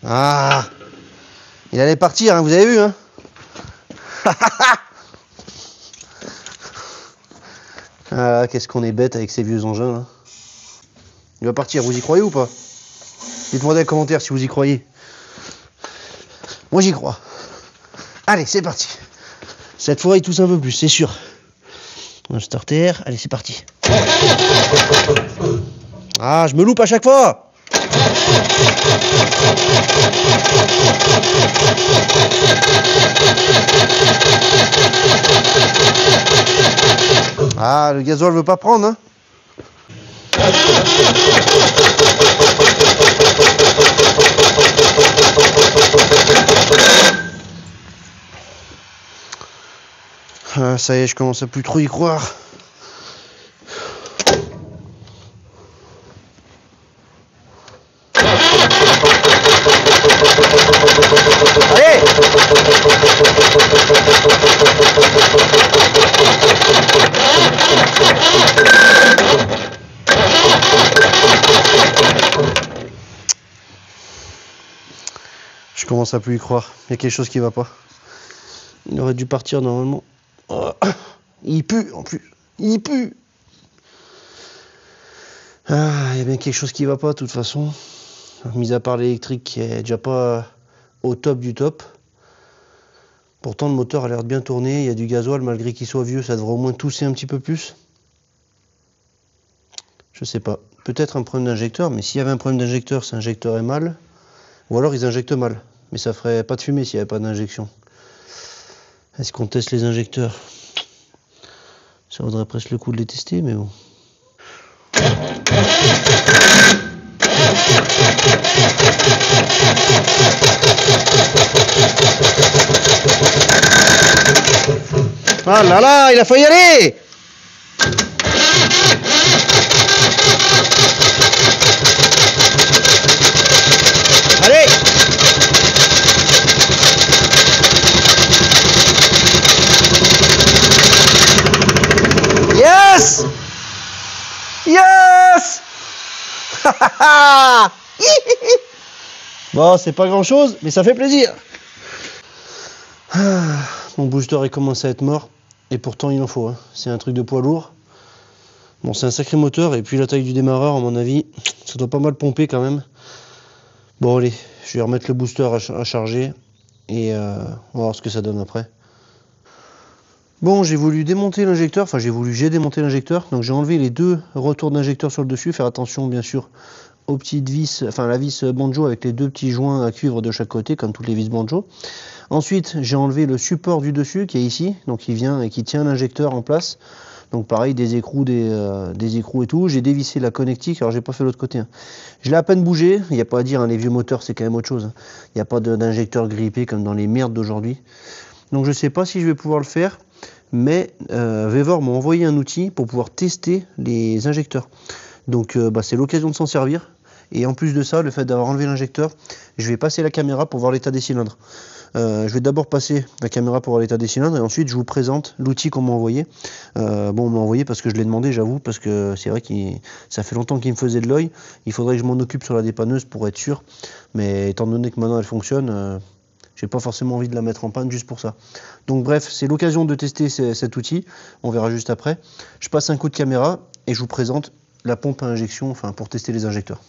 Ah! Il allait partir, hein, vous avez vu, hein? Ah, qu'est-ce qu'on est bête avec ces vieux engins, là. Il va partir, vous y croyez ou pas? Dites-moi dans les commentaires si vous y croyez. Moi, j'y crois. Allez, c'est parti. Cette fois, il tousse un peu plus, c'est sûr. Un starter, allez, c'est parti. Ah, je me loupe à chaque fois. Ah, le gasoil veut pas prendre, hein. Ah, ça y est, je commence à plus trop y croire. Allez! Je commence à plus y croire. Il y a quelque chose qui va pas. Il aurait dû partir normalement. Oh, il pue en plus. Il pue. Ah, il y a bien quelque chose qui va pas de toute façon. Mis à part l'électrique qui est déjà pas au top du top. Pourtant le moteur a l'air de bien tourner, il y a du gasoil, malgré qu'il soit vieux, ça devrait au moins tousser un petit peu plus. Je sais pas, peut-être un problème d'injecteur, mais s'il y avait un problème d'injecteur, c'est injecteur mal. Ou alors ils injectent mal, mais ça ferait pas de fumée s'il n'y avait pas d'injection. Est-ce qu'on teste les injecteurs? Ça vaudrait presque le coup de les tester, mais bon. Ah là là, il a failli y aller! Allez! Yes! Yes! Bon, c'est pas grand chose, mais ça fait plaisir. Mon booster il commence à être mort, et pourtant il en faut. Hein. C'est un truc de poids lourd. Bon, c'est un sacré moteur, et puis la taille du démarreur, à mon avis, ça doit pas mal pomper quand même. Bon, allez, je vais remettre le booster à charger, et on va voir ce que ça donne après. Bon, j'ai voulu démonter l'injecteur, enfin j'ai démonté l'injecteur, donc j'ai enlevé les deux retours d'injecteur sur le dessus, faire attention bien sûr aux petites vis, enfin la vis banjo avec les deux petits joints à cuivre de chaque côté, comme toutes les vis banjo. Ensuite, j'ai enlevé le support du dessus qui est ici, donc qui vient et qui tient l'injecteur en place. Donc pareil, des écrous, des écrous et tout. J'ai dévissé la connectique, alors j'ai pas fait l'autre côté. Hein. Je l'ai à peine bougé, il n'y a pas à dire, hein, les vieux moteurs c'est quand même autre chose. Hein. Il n'y a pas d'injecteur grippé comme dans les merdes d'aujourd'hui. Donc je sais pas si je vais pouvoir le faire, mais Vevor m'a envoyé un outil pour pouvoir tester les injecteurs. Donc c'est l'occasion de s'en servir. Et en plus de ça, le fait d'avoir enlevé l'injecteur, je vais passer la caméra pour voir l'état des cylindres. Je vais d'abord passer la caméra pour voir l'état des cylindres et ensuite je vous présente l'outil qu'on m'a envoyé. Bon, on m'a envoyé parce que je l'ai demandé, j'avoue, parce que c'est vrai que ça fait longtemps qu'il me faisait de l'œil. Il faudrait que je m'en occupe sur la dépanneuse pour être sûr. Mais étant donné que maintenant elle fonctionne, j'ai pas forcément envie de la mettre en panne juste pour ça. Donc bref, c'est l'occasion de tester cet outil. On verra juste après. Je passe un coup de caméra et je vous présente la pompe à injection, enfin pour tester les injecteurs.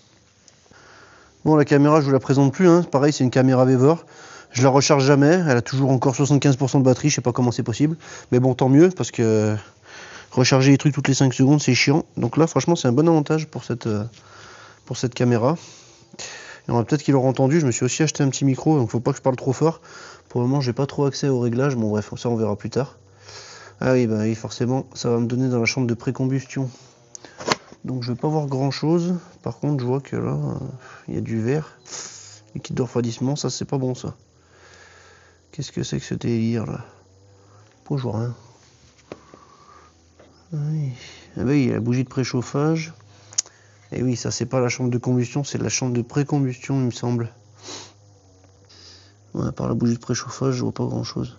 Bon, la caméra, je vous la présente plus, hein. Pareil, c'est une caméra Vevor. Je la recharge jamais, elle a toujours encore 75% de batterie, je sais pas comment c'est possible. Mais bon, tant mieux, parce que recharger les trucs toutes les 5 secondes, c'est chiant. Donc là, franchement, c'est un bon avantage pour cette caméra. Et on va peut-être qu'ils l'auront entendu, je me suis aussi acheté un petit micro, donc faut pas que je parle trop fort. Pour le moment, j'ai pas trop accès aux réglages, bon bref, ça on verra plus tard. Ah oui, bah oui, forcément, ça va me donner dans la chambre de précombustion. Donc je vais pas voir grand chose. Par contre, je vois que là, il y a du verre. Liquide de refroidissement, ça c'est pas bon ça. Qu'est-ce que c'est que ce délire là? Bonjour hein. Oui. Ah bah, il y a la bougie de préchauffage. Et oui, ça c'est pas la chambre de combustion, c'est la chambre de précombustion il me semble. Ouais, par la bougie de préchauffage, je vois pas grand chose.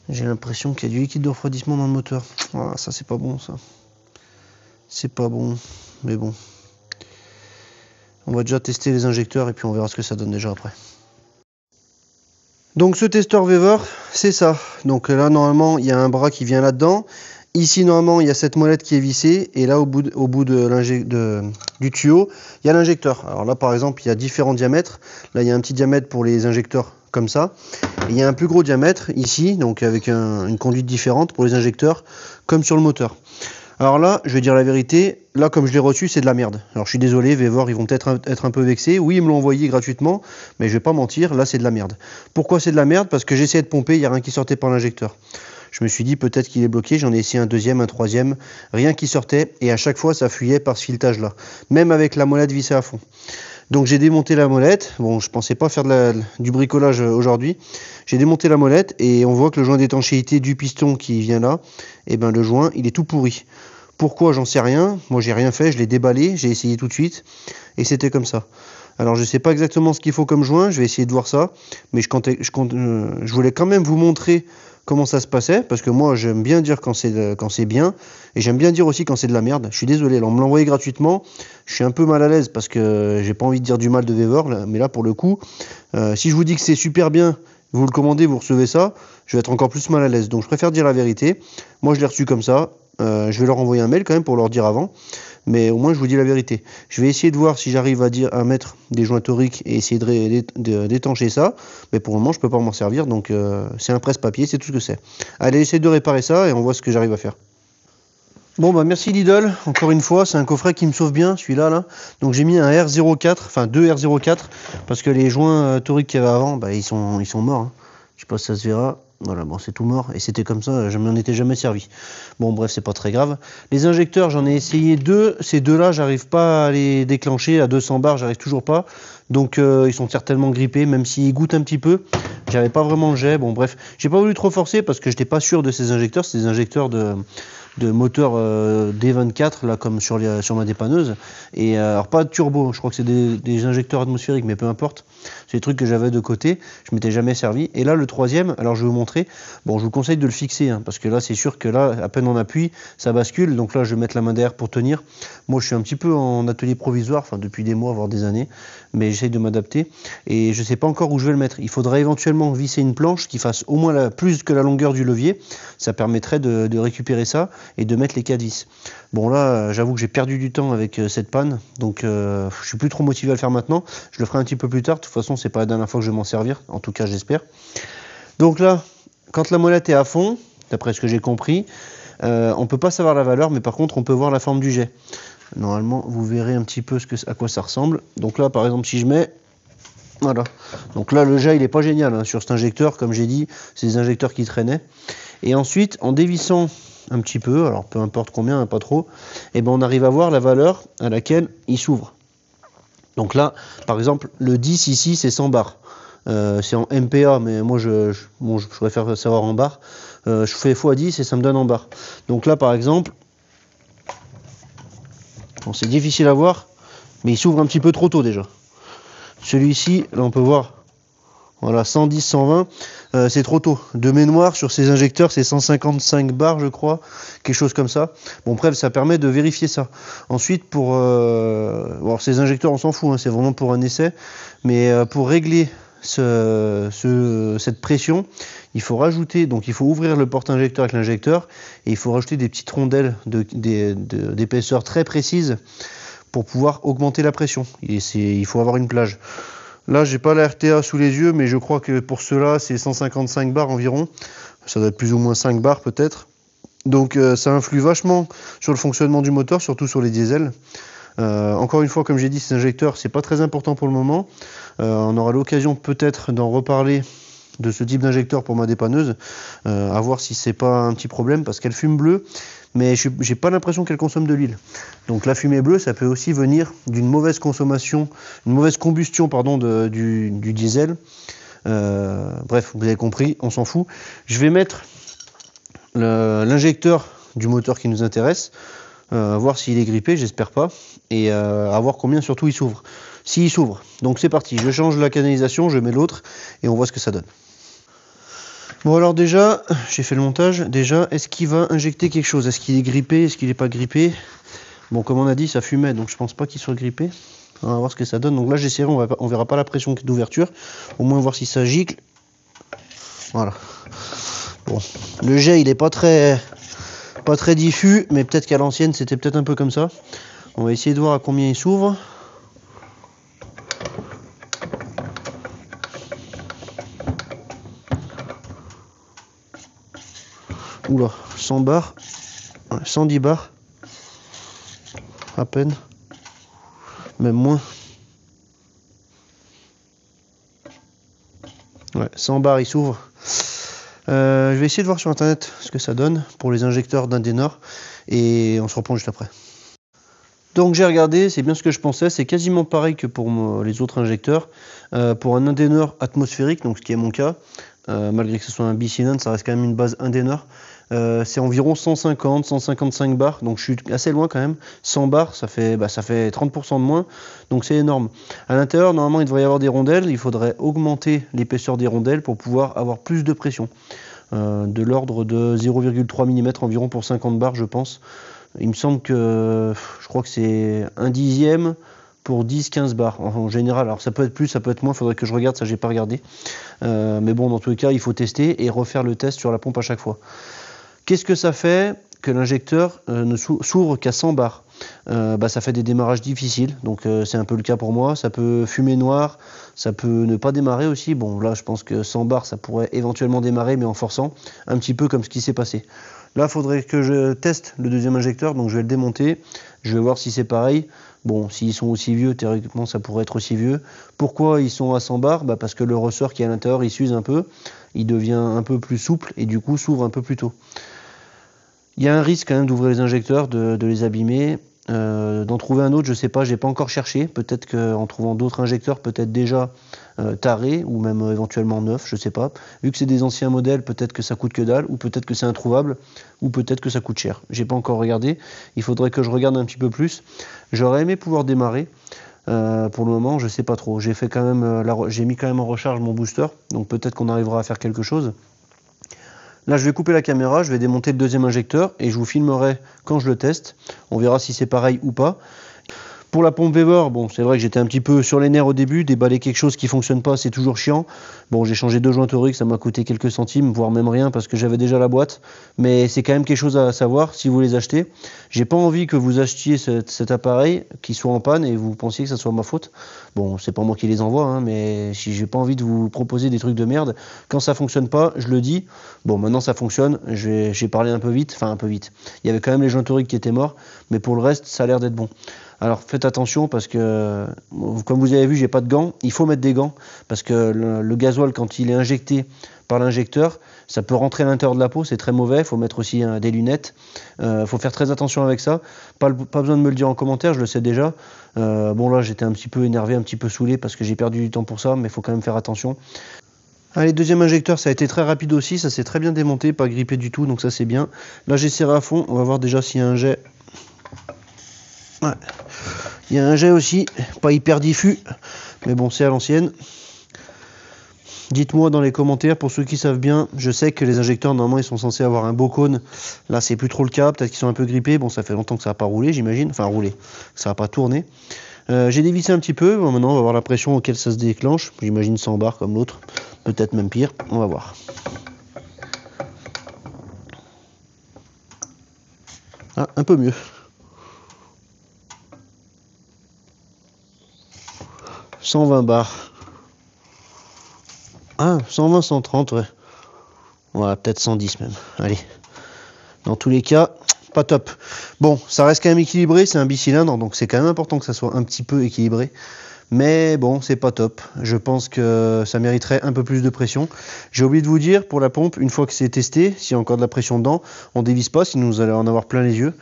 J'ai l'impression qu'il y a du liquide de refroidissement dans le moteur. Ah, ça c'est pas bon ça. C'est pas bon, mais bon. On va déjà tester les injecteurs et puis on verra ce que ça donne déjà après. Donc ce testeur Vevor, c'est ça. Donc là normalement il y a un bras qui vient là-dedans. Ici normalement il y a cette molette qui est vissée. Et là au bout du tuyau, il y a l'injecteur. Alors là par exemple il y a différents diamètres. Là il y a un petit diamètre pour les injecteurs comme ça. Et il y a un plus gros diamètre ici, donc avec une conduite différente pour les injecteurs, comme sur le moteur. Alors là, je vais dire la vérité, là comme je l'ai reçu, c'est de la merde. Alors je suis désolé, Vevor, ils vont peut-être être un peu vexés. Oui, ils me l'ont envoyé gratuitement, mais je vais pas mentir, là c'est de la merde. Pourquoi c'est de la merde? Parce que j'ai essayé de pomper, il n'y a rien qui sortait par l'injecteur. Je me suis dit peut-être qu'il est bloqué, j'en ai essayé un deuxième, un troisième, rien qui sortait, et à chaque fois ça fuyait par ce filetage-là, même avec la molette vissée à fond. Donc j'ai démonté la molette, bon je pensais pas faire du bricolage aujourd'hui, j'ai démonté la molette et on voit que le joint d'étanchéité du piston qui vient là, et ben le joint il est tout pourri. Pourquoi j'en sais rien, moi j'ai rien fait, je l'ai déballé, j'ai essayé tout de suite et c'était comme ça. Alors je sais pas exactement ce qu'il faut comme joint, je vais essayer de voir ça, mais je voulais quand même vous montrer comment ça se passait, parce que moi j'aime bien dire quand c'est bien, et j'aime bien dire aussi quand c'est de la merde. Je suis désolé, là, on me l'a envoyé gratuitement, je suis un peu mal à l'aise parce que j'ai pas envie de dire du mal de Vevor, là, mais là pour le coup, si je vous dis que c'est super bien, vous le commandez, vous recevez ça, je vais être encore plus mal à l'aise. Donc je préfère dire la vérité, moi je l'ai reçu comme ça, je vais leur envoyer un mail quand même pour leur dire avant, mais au moins je vous dis la vérité. Je vais essayer de voir si j'arrive à mettre des joints toriques et essayer d'étancher ça, mais pour le moment je peux pas m'en servir, donc c'est un presse-papier, c'est tout ce que c'est. Allez, essayer de réparer ça et on voit ce que j'arrive à faire. Bon bah merci Lidl, encore une fois, c'est un coffret qui me sauve bien, celui-là là. Donc j'ai mis un R04, enfin deux R04, parce que les joints toriques qu'il y avait avant, bah, ils sont morts. Hein. Je sais pas si ça se verra. Voilà, bon c'est tout mort, et c'était comme ça, je m'en étais jamais servi. Bon bref, c'est pas très grave. Les injecteurs, j'en ai essayé deux, ces deux-là, j'arrive pas à les déclencher à 200 bars, j'arrive toujours pas. Donc ils sont certainement grippés, même s'ils goûtent un petit peu. J'avais pas vraiment le jet, bon bref. J'ai pas voulu trop forcer parce que j'étais pas sûr de ces injecteurs, c'est des injecteurs de moteur D24 là comme sur ma dépanneuse, et alors pas de turbo, je crois que c'est des injecteurs atmosphériques, mais peu importe, c'est des trucs que j'avais de côté, je m'étais jamais servi. Et là le troisième, alors je vais vous montrer, bon je vous conseille de le fixer hein, parce que là c'est sûr que là à peine on appuie ça bascule, donc là je vais mettre la main derrière pour tenir. Moi je suis un petit peu en atelier provisoire, enfin depuis des mois voire des années, mais j'essaye de m'adapter et je sais pas encore où je vais le mettre. Il faudrait éventuellement visser une planche qui fasse au moins plus que la longueur du levier, ça permettrait de récupérer ça et de mettre les 4 vis. Bon là j'avoue que j'ai perdu du temps avec cette panne, donc je suis plus trop motivé à le faire maintenant, je le ferai un petit peu plus tard, de toute façon c'est pas la dernière fois que je vais m'en servir, en tout cas j'espère. Donc là, quand la molette est à fond, d'après ce que j'ai compris, on peut pas savoir la valeur, mais par contre on peut voir la forme du jet. Normalement vous verrez un petit peu à quoi ça ressemble. Donc là par exemple si je mets, voilà, donc là le jet il est pas génial hein, sur cet injecteur, comme j'ai dit, c'est des injecteurs qui traînaient. Et ensuite en dévissant un petit peu, alors peu importe combien, pas trop, et ben on arrive à voir la valeur à laquelle il s'ouvre. Donc là, par exemple, le 10 ici, c'est 100 bars. C'est en MPA, mais moi je préfère savoir en bars. Je fais x10 et ça me donne en bars. Donc là, par exemple, bon, c'est difficile à voir, mais il s'ouvre un petit peu trop tôt déjà. Celui-ci, là on peut voir, voilà, 110, 120, c'est trop tôt. De mémoire, sur ces injecteurs, c'est 155 bars, je crois, quelque chose comme ça. Bon, bref, ça permet de vérifier ça. Ensuite, alors ces injecteurs, on s'en fout, hein, c'est vraiment pour un essai. Mais pour régler cette pression, il faut rajouter, donc il faut ouvrir le porte-injecteur avec l'injecteur, et il faut rajouter des petites rondelles d'épaisseur très précise pour pouvoir augmenter la pression. Il faut avoir une plage. Là, j'ai pas la RTA sous les yeux, mais je crois que pour cela, c'est 155 bars environ. Ça doit être plus ou moins 5 bars peut-être. Donc ça influe vachement sur le fonctionnement du moteur, surtout sur les diesels. Encore une fois, comme j'ai dit, ces injecteurs, c'est pas très important pour le moment. On aura l'occasion peut-être d'en reparler de ce type d'injecteur pour ma dépanneuse, à voir si c'est pas un petit problème, parce qu'elle fume bleu, mais j'ai pas l'impression qu'elle consomme de l'huile. Donc la fumée bleue, ça peut aussi venir d'une mauvaise consommation, une mauvaise combustion pardon, du diesel. Bref, vous avez compris, on s'en fout. Je vais mettre l'injecteur du moteur qui nous intéresse, voir s'il est grippé, j'espère pas, et à voir combien surtout il s'ouvre. S'il s'ouvre, donc c'est parti, je change la canalisation, je mets l'autre, et on voit ce que ça donne. Bon alors déjà, j'ai fait le montage, déjà, est-ce qu'il va injecter quelque chose? Est-ce qu'il est grippé? Est-ce qu'il n'est pas grippé? Bon, comme on a dit, ça fumait, donc je pense pas qu'il soit grippé. On va voir ce que ça donne. Donc là, j'essaierai, on verra pas la pression d'ouverture, au moins voir si ça gicle. Voilà. Bon, le jet, il est pas très diffus, mais peut-être qu'à l'ancienne, c'était peut-être un peu comme ça. On va essayer de voir à combien il s'ouvre. Oula, 100 bars, 110 bars, à peine, même moins. Ouais, 100 bars il s'ouvre. Je vais essayer de voir sur internet ce que ça donne pour les injecteurs d'Indenor et on se reprend juste après. Donc j'ai regardé, c'est bien ce que je pensais, c'est quasiment pareil que pour les autres injecteurs. Pour un Indenor atmosphérique, donc ce qui est mon cas, malgré que ce soit un bicylindre, ça reste quand même une base Indenor. C'est environ 150-155 bars, donc je suis assez loin quand même. 100 bars, ça fait 30% de moins, donc c'est énorme. À l'intérieur, normalement, il devrait y avoir des rondelles, il faudrait augmenter l'épaisseur des rondelles pour pouvoir avoir plus de pression. De l'ordre de 0,3 mm environ pour 50 bars, je pense. Il me semble que, je crois que c'est 1/10 pour 10-15 bars en général. Alors ça peut être plus, ça peut être moins, il faudrait que je regarde, ça j'ai pas regardé. Mais bon, dans tous les cas, il faut tester et refaire le test sur la pompe à chaque fois. Qu'est-ce que ça fait que l'injecteur ne s'ouvre qu'à 100 bars. Ça fait des démarrages difficiles, donc c'est un peu le cas pour moi. Ça peut fumer noir, ça peut ne pas démarrer aussi. Bon, là, je pense que 100 bars, ça pourrait éventuellement démarrer, mais en forçant, un petit peu comme ce qui s'est passé. Là, il faudrait que je teste le deuxième injecteur, donc je vais le démonter. Je vais voir si c'est pareil. Bon, s'ils sont aussi vieux, théoriquement, ça pourrait être aussi vieux. Pourquoi ils sont à 100 bars? Parce que le ressort qui est à l'intérieur, il s'use un peu. Il devient un peu plus souple et du coup s'ouvre un peu plus tôt. Il y a un risque quand même d'ouvrir les injecteurs, de les abîmer. D'en trouver un autre, je sais pas, j'ai pas encore cherché. Peut-être qu'en trouvant d'autres injecteurs, peut-être déjà tarés ou même éventuellement neufs, je sais pas. Vu que c'est des anciens modèles, peut-être que ça coûte que dalle, ou peut-être que c'est introuvable, ou peut-être que ça coûte cher. J'ai pas encore regardé. Il faudrait que je regarde un petit peu plus. J'aurais aimé pouvoir démarrer. Pour le moment, je sais pas trop. J'ai fait quand même, j'ai mis quand même en recharge mon booster, donc peut-être qu'on arrivera à faire quelque chose. Là, je vais couper la caméra, je vais démonter le deuxième injecteur et je vous filmerai quand je le teste. On verra si c'est pareil ou pas. Pour la pompe Weber, bon, c'est vrai que j'étais un petit peu sur les nerfs au début. Déballer quelque chose qui fonctionne pas, c'est toujours chiant. Bon, j'ai changé 2 joints toriques, ça m'a coûté quelques centimes, voire même rien, parce que j'avais déjà la boîte. Mais c'est quand même quelque chose à savoir si vous les achetez. J'ai pas envie que vous achetiez cet appareil qui soit en panne et vous pensiez que ça soit ma faute. Bon, c'est pas moi qui les envoie, hein, mais si j'ai pas envie de vous proposer des trucs de merde, quand ça fonctionne pas, je le dis. Bon, maintenant ça fonctionne. J'ai parlé un peu vite, enfin un peu vite. Il y avait quand même les joints toriques qui étaient morts, mais pour le reste, ça a l'air d'être bon. Alors faites attention parce que, comme vous avez vu, j'ai pas de gants. Il faut mettre des gants parce que le gasoil, quand il est injecté par l'injecteur, ça peut rentrer à l'intérieur de la peau, c'est très mauvais. Il faut mettre aussi des lunettes. Faut faire très attention avec ça. Pas besoin de me le dire en commentaire, je le sais déjà. Bon là, j'étais un petit peu énervé, un petit peu saoulé parce que j'ai perdu du temps pour ça, mais il faut quand même faire attention. Allez, deuxième injecteur, ça a été très rapide aussi, ça s'est très bien démonté, pas grippé du tout, donc ça c'est bien. Là j'ai serré à fond, on va voir déjà s'il y a un jet. Ouais. Il y a un jet aussi, pas hyper diffus, mais bon, c'est à l'ancienne. Dites-moi dans les commentaires, pour ceux qui savent bien, je sais que les injecteurs, normalement, ils sont censés avoir un beau cône. Là, c'est plus trop le cas, peut-être qu'ils sont un peu grippés. Bon, ça fait longtemps que ça n'a pas roulé, j'imagine. Enfin, roulé, ça n'a pas tourné. J'ai dévissé un petit peu. Bon, maintenant, on va voir la pression auquel ça se déclenche. J'imagine 100 bars comme l'autre, peut-être même pire. On va voir. Ah, un peu mieux. « 120 bars. Ah, 120, 130, ouais. Ouais, peut-être 110 même. Allez. Dans tous les cas, pas top. Bon, ça reste quand même équilibré, c'est un bicylindre, donc c'est quand même important que ça soit un petit peu équilibré. Mais bon, c'est pas top. Je pense que ça mériterait un peu plus de pression. J'ai oublié de vous dire, pour la pompe, une fois que c'est testé, s'il y a encore de la pression dedans, on dévisse pas, sinon vous allez en avoir plein les yeux.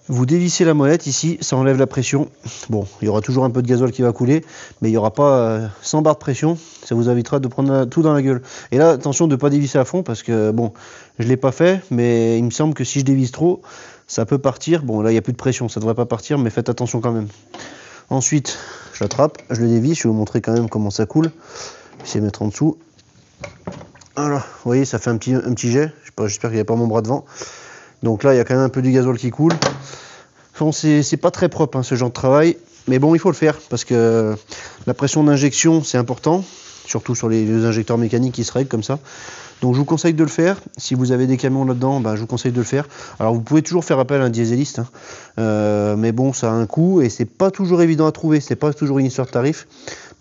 Vous dévissez la molette ici, ça enlève la pression. Bon, il y aura toujours un peu de gasoil qui va couler, mais il n'y aura pas 100 bars de pression. Ça vous évitera de prendre tout dans la gueule. Et là, attention de ne pas dévisser à fond, parce que bon, je ne l'ai pas fait, mais il me semble que si je dévisse trop, ça peut partir. Bon, là, il n'y a plus de pression, ça ne devrait pas partir, mais faites attention quand même. Ensuite, j'attrape, je le dévisse, je vais vous montrer quand même comment ça coule. Je vais essayer de mettre en dessous. Voilà, vous voyez, ça fait un petit jet. J'espère qu'il n'y a pas mon bras devant. Donc là, il y a quand même un peu du gasoil qui coule. Bon, c'est pas très propre hein, ce genre de travail, mais bon, il faut le faire parce que la pression d'injection, c'est important, surtout sur les injecteurs mécaniques qui se règlent comme ça. Donc je vous conseille de le faire. Si vous avez des camions là-dedans, je vous conseille de le faire. Alors vous pouvez toujours faire appel à un dieseliste, hein. Mais bon, ça a un coût et c'est pas toujours évident à trouver. C'est pas toujours une histoire de tarif.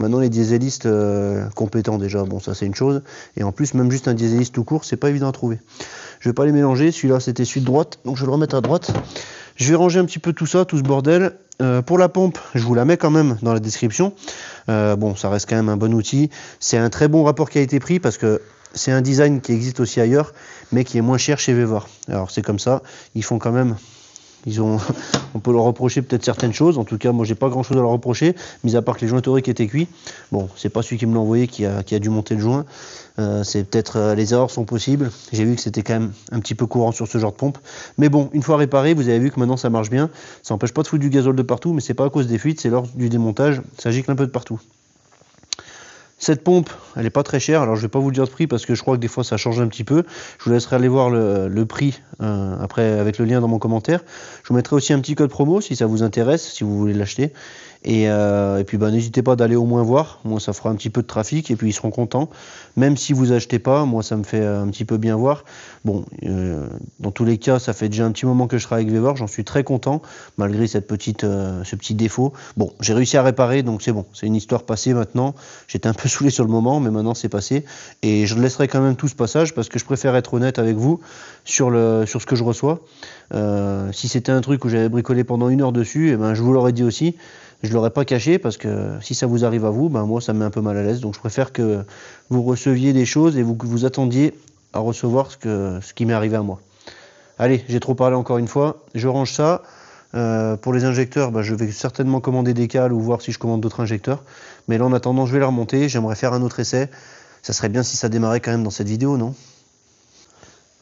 Maintenant, les dieselistes compétents déjà, bon, ça c'est une chose. Et en plus, même juste un dieseliste tout court, c'est pas évident à trouver. Je vais pas les mélanger. Celui-là, c'était celui de droite, donc je vais le remettre à droite. Je vais ranger un petit peu tout ça, tout ce bordel. Pour la pompe, je vous la mets quand même dans la description. Bon, ça reste quand même un bon outil. C'est un très bon rapport qualité-prix parce que c'est un design qui existe aussi ailleurs, mais qui est moins cher chez Weber. Alors c'est comme ça, ils font quand même... on peut leur reprocher peut-être certaines choses. En tout cas, moi, j'ai pas grand-chose à leur reprocher, mis à part que les joints toriques étaient cuits. Bon, c'est pas celui qui me l'a envoyé qui a dû monter le joint. C'est peut-être les erreurs sont possibles. J'ai vu que c'était quand même un petit peu courant sur ce genre de pompe. Mais bon, une fois réparé, vous avez vu que maintenant ça marche bien. Ça n'empêche pas de foutre du gazole de partout, mais c'est pas à cause des fuites, c'est lors du démontage. Ça gicle un peu de partout. Cette pompe, elle n'est pas très chère, alors je ne vais pas vous le dire de prix parce que je crois que des fois ça change un petit peu. Je vous laisserai aller voir le prix après avec le lien dans mon commentaire. Je vous mettrai aussi un petit code promo si ça vous intéresse, si vous voulez l'acheter. Et puis bah, n'hésitez pas d'aller au moins voir, moi ça fera un petit peu de trafic et puis ils seront contents. Même si vous achetez pas, moi ça me fait un petit peu bien voir. Bon, dans tous les cas, ça fait déjà un petit moment que je travaille avec Weber, j'en suis très content, malgré ce petit défaut. Bon, j'ai réussi à réparer, donc c'est bon, c'est une histoire passée maintenant. J'étais un peu saoulé sur le moment, mais maintenant c'est passé. Et je laisserai quand même tout ce passage, parce que je préfère être honnête avec vous sur ce que je reçois. Si c'était un truc où j'avais bricolé pendant 1 heure dessus, eh ben, je vous l'aurais dit aussi. Je ne l'aurais pas caché parce que si ça vous arrive à vous, ben moi ça me met un peu mal à l'aise. Donc je préfère que vous receviez des choses et que vous attendiez à recevoir ce qui m'est arrivé à moi. Allez, j'ai trop parlé encore une fois. Je range ça. Pour les injecteurs, ben, je vais certainement commander des cales ou voir si je commande d'autres injecteurs. Mais là en attendant, je vais les remonter. J'aimerais faire un autre essai. Ça serait bien si ça démarrait quand même dans cette vidéo, non?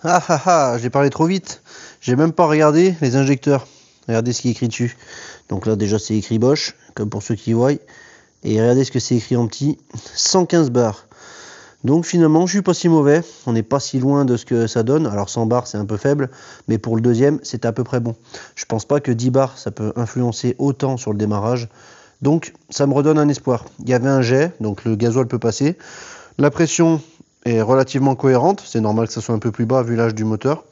Ah ah ah, j'ai parlé trop vite. J'ai même pas regardé les injecteurs. Regardez ce qui est écrit dessus. Donc là déjà c'est écrit Bosch, comme pour ceux qui voient. Et regardez ce que c'est écrit en petit, 115 bars. Donc finalement je suis pas si mauvais, on n'est pas si loin de ce que ça donne. Alors 100 bars c'est un peu faible, mais pour le deuxième c'est à peu près bon. Je pense pas que 10 bars ça peut influencer autant sur le démarrage. Donc ça me redonne un espoir. Il y avait un jet, donc le gasoil peut passer. La pression est relativement cohérente, c'est normal que ça soit un peu plus bas vu l'âge du moteur.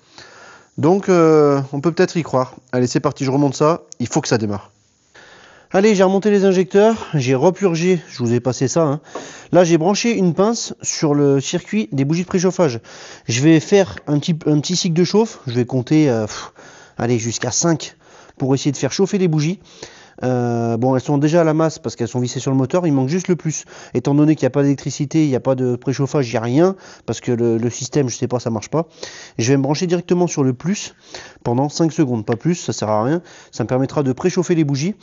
Donc on peut peut-être y croire. Allez c'est parti, je remonte ça, il faut que ça démarre. Allez, j'ai remonté les injecteurs, j'ai repurgé, je vous ai passé ça. Hein. Là j'ai branché une pince sur le circuit des bougies de préchauffage. Je vais faire un petit cycle de chauffe, je vais compter allez, jusqu'à 5 pour essayer de faire chauffer les bougies. Bon, elles sont déjà à la masse parce qu'elles sont vissées sur le moteur, il manque juste le plus. Étant donné qu'il n'y a pas d'électricité, il n'y a pas de préchauffage, il n'y a rien, parce que le système, je sais pas, ça marche pas. Je vais me brancher directement sur le plus pendant 5 secondes, pas plus, ça sert à rien. Ça me permettra de préchauffer les bougies.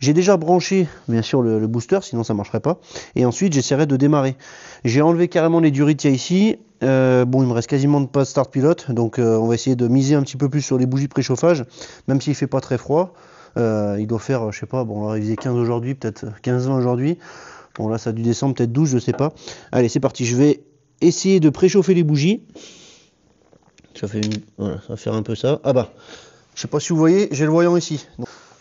J'ai déjà branché, bien sûr, le booster, sinon ça marcherait pas. Et ensuite, j'essaierai de démarrer. J'ai enlevé carrément les durées qu'il y a ici. Bon, il me reste quasiment pas de start pilote, donc on va essayer de miser un petit peu plus sur les bougies de préchauffage, même s'il fait pas très froid. Il doit faire, je sais pas, bon là il faisait 15 aujourd'hui, peut-être 15-20 aujourd'hui. Bon là ça a dû descendre, peut-être 12, je sais pas. Allez, c'est parti, je vais essayer de préchauffer les bougies. Voilà, ça va faire un peu ça. Ah bah, je sais pas si vous voyez, j'ai le voyant ici.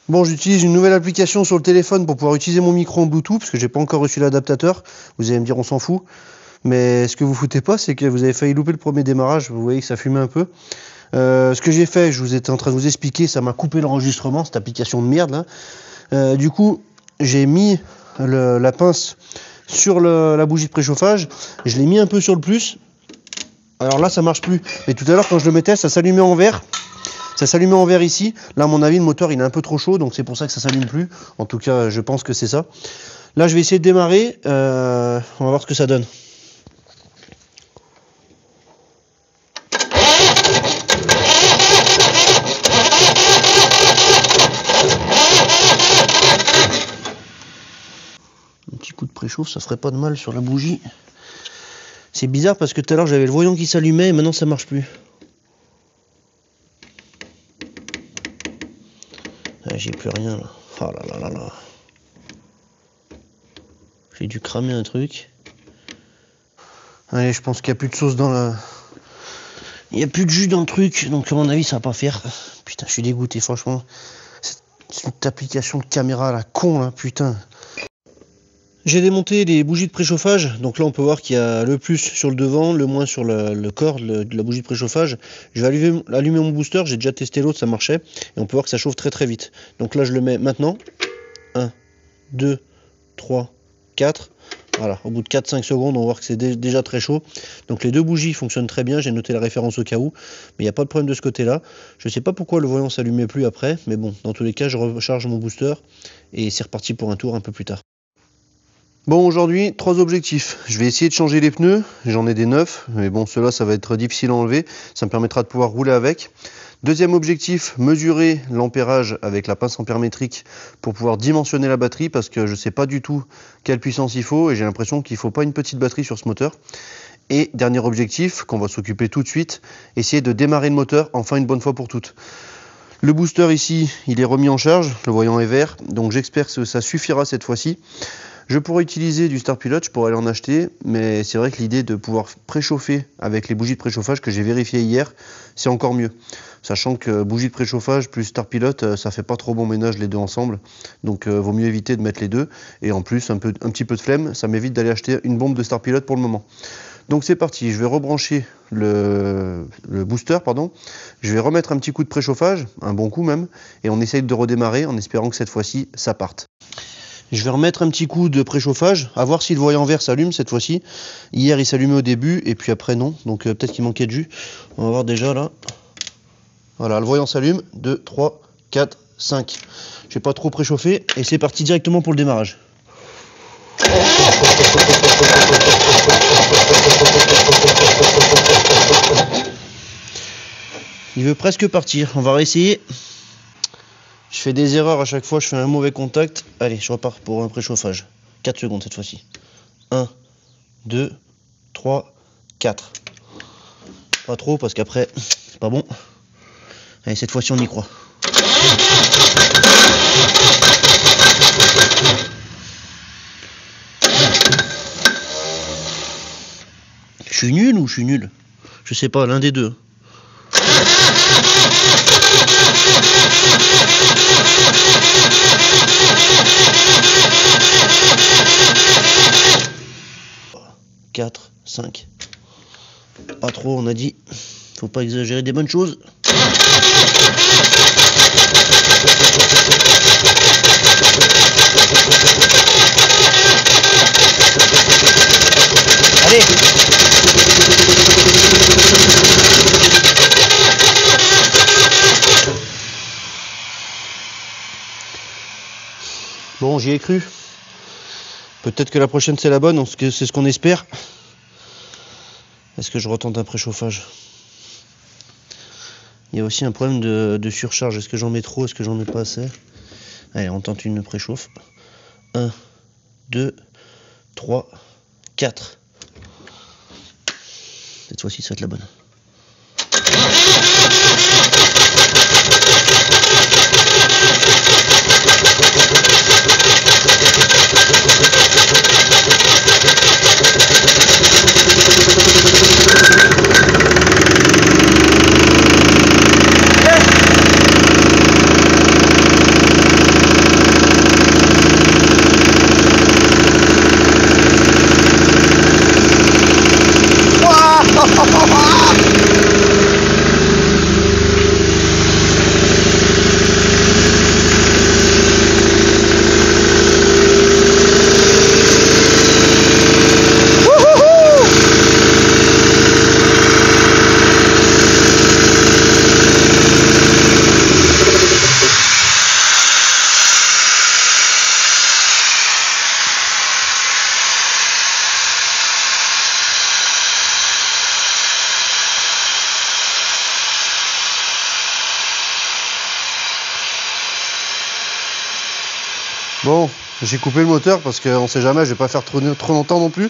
Bon, j'utilise une nouvelle application sur le téléphone pour pouvoir utiliser mon micro en Bluetooth, parce que j'ai pas encore reçu l'adaptateur. Vous allez me dire, on s'en fout. Mais ce que vous foutez pas, c'est que vous avez failli louper le premier démarrage. Vous voyez que ça fumait un peu. Ce que j'ai fait, je vous étais en train de vous expliquer, ça m'a coupé l'enregistrement, cette application de merde là. Du coup, j'ai mis la pince sur la bougie de préchauffage, je l'ai mis un peu sur le plus. Alors là, ça marche plus. Mais tout à l'heure, quand je le mettais, ça s'allumait en vert. Ça s'allumait en vert ici. Là, à mon avis, le moteur, il est un peu trop chaud, donc c'est pour ça que ça s'allume plus. En tout cas, je pense que c'est ça. Là, je vais essayer de démarrer. On va voir ce que ça donne. Coup de préchauffe, ça ferait pas de mal sur la bougie. C'est bizarre parce que tout à l'heure j'avais le voyant qui s'allumait et maintenant ça marche plus. Ah, j'ai plus rien là. Oh là là là là. J'ai dû cramer un truc. Allez, je pense qu'il n'y a plus de sauce dans la... Il n'y a plus de jus dans le truc, donc à mon avis ça va pas faire. Putain, je suis dégoûté franchement. Cette application de caméra là, con là, putain. J'ai démonté les bougies de préchauffage, donc là on peut voir qu'il y a le plus sur le devant, le moins sur le corps de la bougie de préchauffage. Je vais allumer mon booster, j'ai déjà testé l'autre, ça marchait, et on peut voir que ça chauffe très très vite. Donc là je le mets maintenant, 1, 2, 3, 4, voilà, au bout de 4-5 secondes on va voir que c'est déjà très chaud. Donc les deux bougies fonctionnent très bien, j'ai noté la référence au cas où, mais il n'y a pas de problème de ce côté là. Je ne sais pas pourquoi le voyant s'allumait plus après, mais bon, dans tous les cas je recharge mon booster, et c'est reparti pour un tour un peu plus tard. Bon, aujourd'hui, 3 objectifs. Je vais essayer de changer les pneus. J'en ai des neufs, mais bon, ceux-là, ça va être difficile à enlever. Ça me permettra de pouvoir rouler avec. Deuxième objectif, mesurer l'ampérage avec la pince ampère-métrique pour pouvoir dimensionner la batterie, parce que je ne sais pas du tout quelle puissance il faut, et j'ai l'impression qu'il ne faut pas une petite batterie sur ce moteur. Et dernier objectif, qu'on va s'occuper tout de suite, essayer de démarrer le moteur, enfin une bonne fois pour toutes. Le booster ici, il est remis en charge, le voyant est vert, donc j'espère que ça suffira cette fois-ci. Je pourrais utiliser du Starpilot, je pourrais aller en acheter, mais c'est vrai que l'idée de pouvoir préchauffer avec les bougies de préchauffage que j'ai vérifié hier, c'est encore mieux. Sachant que bougie de préchauffage plus Starpilot, ça fait pas trop bon ménage les deux ensemble, donc vaut mieux éviter de mettre les deux. Et en plus, un petit peu de flemme, ça m'évite d'aller acheter une bombe de Starpilot pour le moment. Donc c'est parti, je vais rebrancher le booster, pardon. Je vais remettre un petit coup de préchauffage, un bon coup même, et on essaye de redémarrer en espérant que cette fois-ci, ça parte. Je vais remettre un petit coup de préchauffage, à voir si le voyant vert s'allume cette fois-ci. Hier, il s'allumait au début, et puis après, non. Donc peut-être qu'il manquait de jus. On va voir déjà là. Voilà, le voyant s'allume. 2, 3, 4, 5. Je vais pas trop préchauffer, et c'est parti directement pour le démarrage. Il veut presque partir. On va réessayer. Je fais des erreurs à chaque fois, je fais un mauvais contact. Allez, je repars pour un préchauffage. 4 secondes cette fois-ci. 1, 2, 3, 4. Pas trop parce qu'après, c'est pas bon. Allez, cette fois-ci on y croit. Je suis nul ou je suis nul? Je sais pas, l'un des deux. « 4, 5. Pas trop, on a dit. Faut pas exagérer des bonnes choses. Allez! Bon, j'y ai cru. Peut-être que la prochaine c'est la bonne, c'est ce qu'on espère. Est-ce que je retente un préchauffage? Il y a aussi un problème de surcharge. Est-ce que j'en mets trop? Est-ce que j'en mets pas assez? Allez, on tente une préchauffe. 1, 2, 3, 4. Cette fois-ci, ça va être la bonne. Bon, j'ai coupé le moteur parce qu'on sait jamais, je vais pas faire trop longtemps non plus.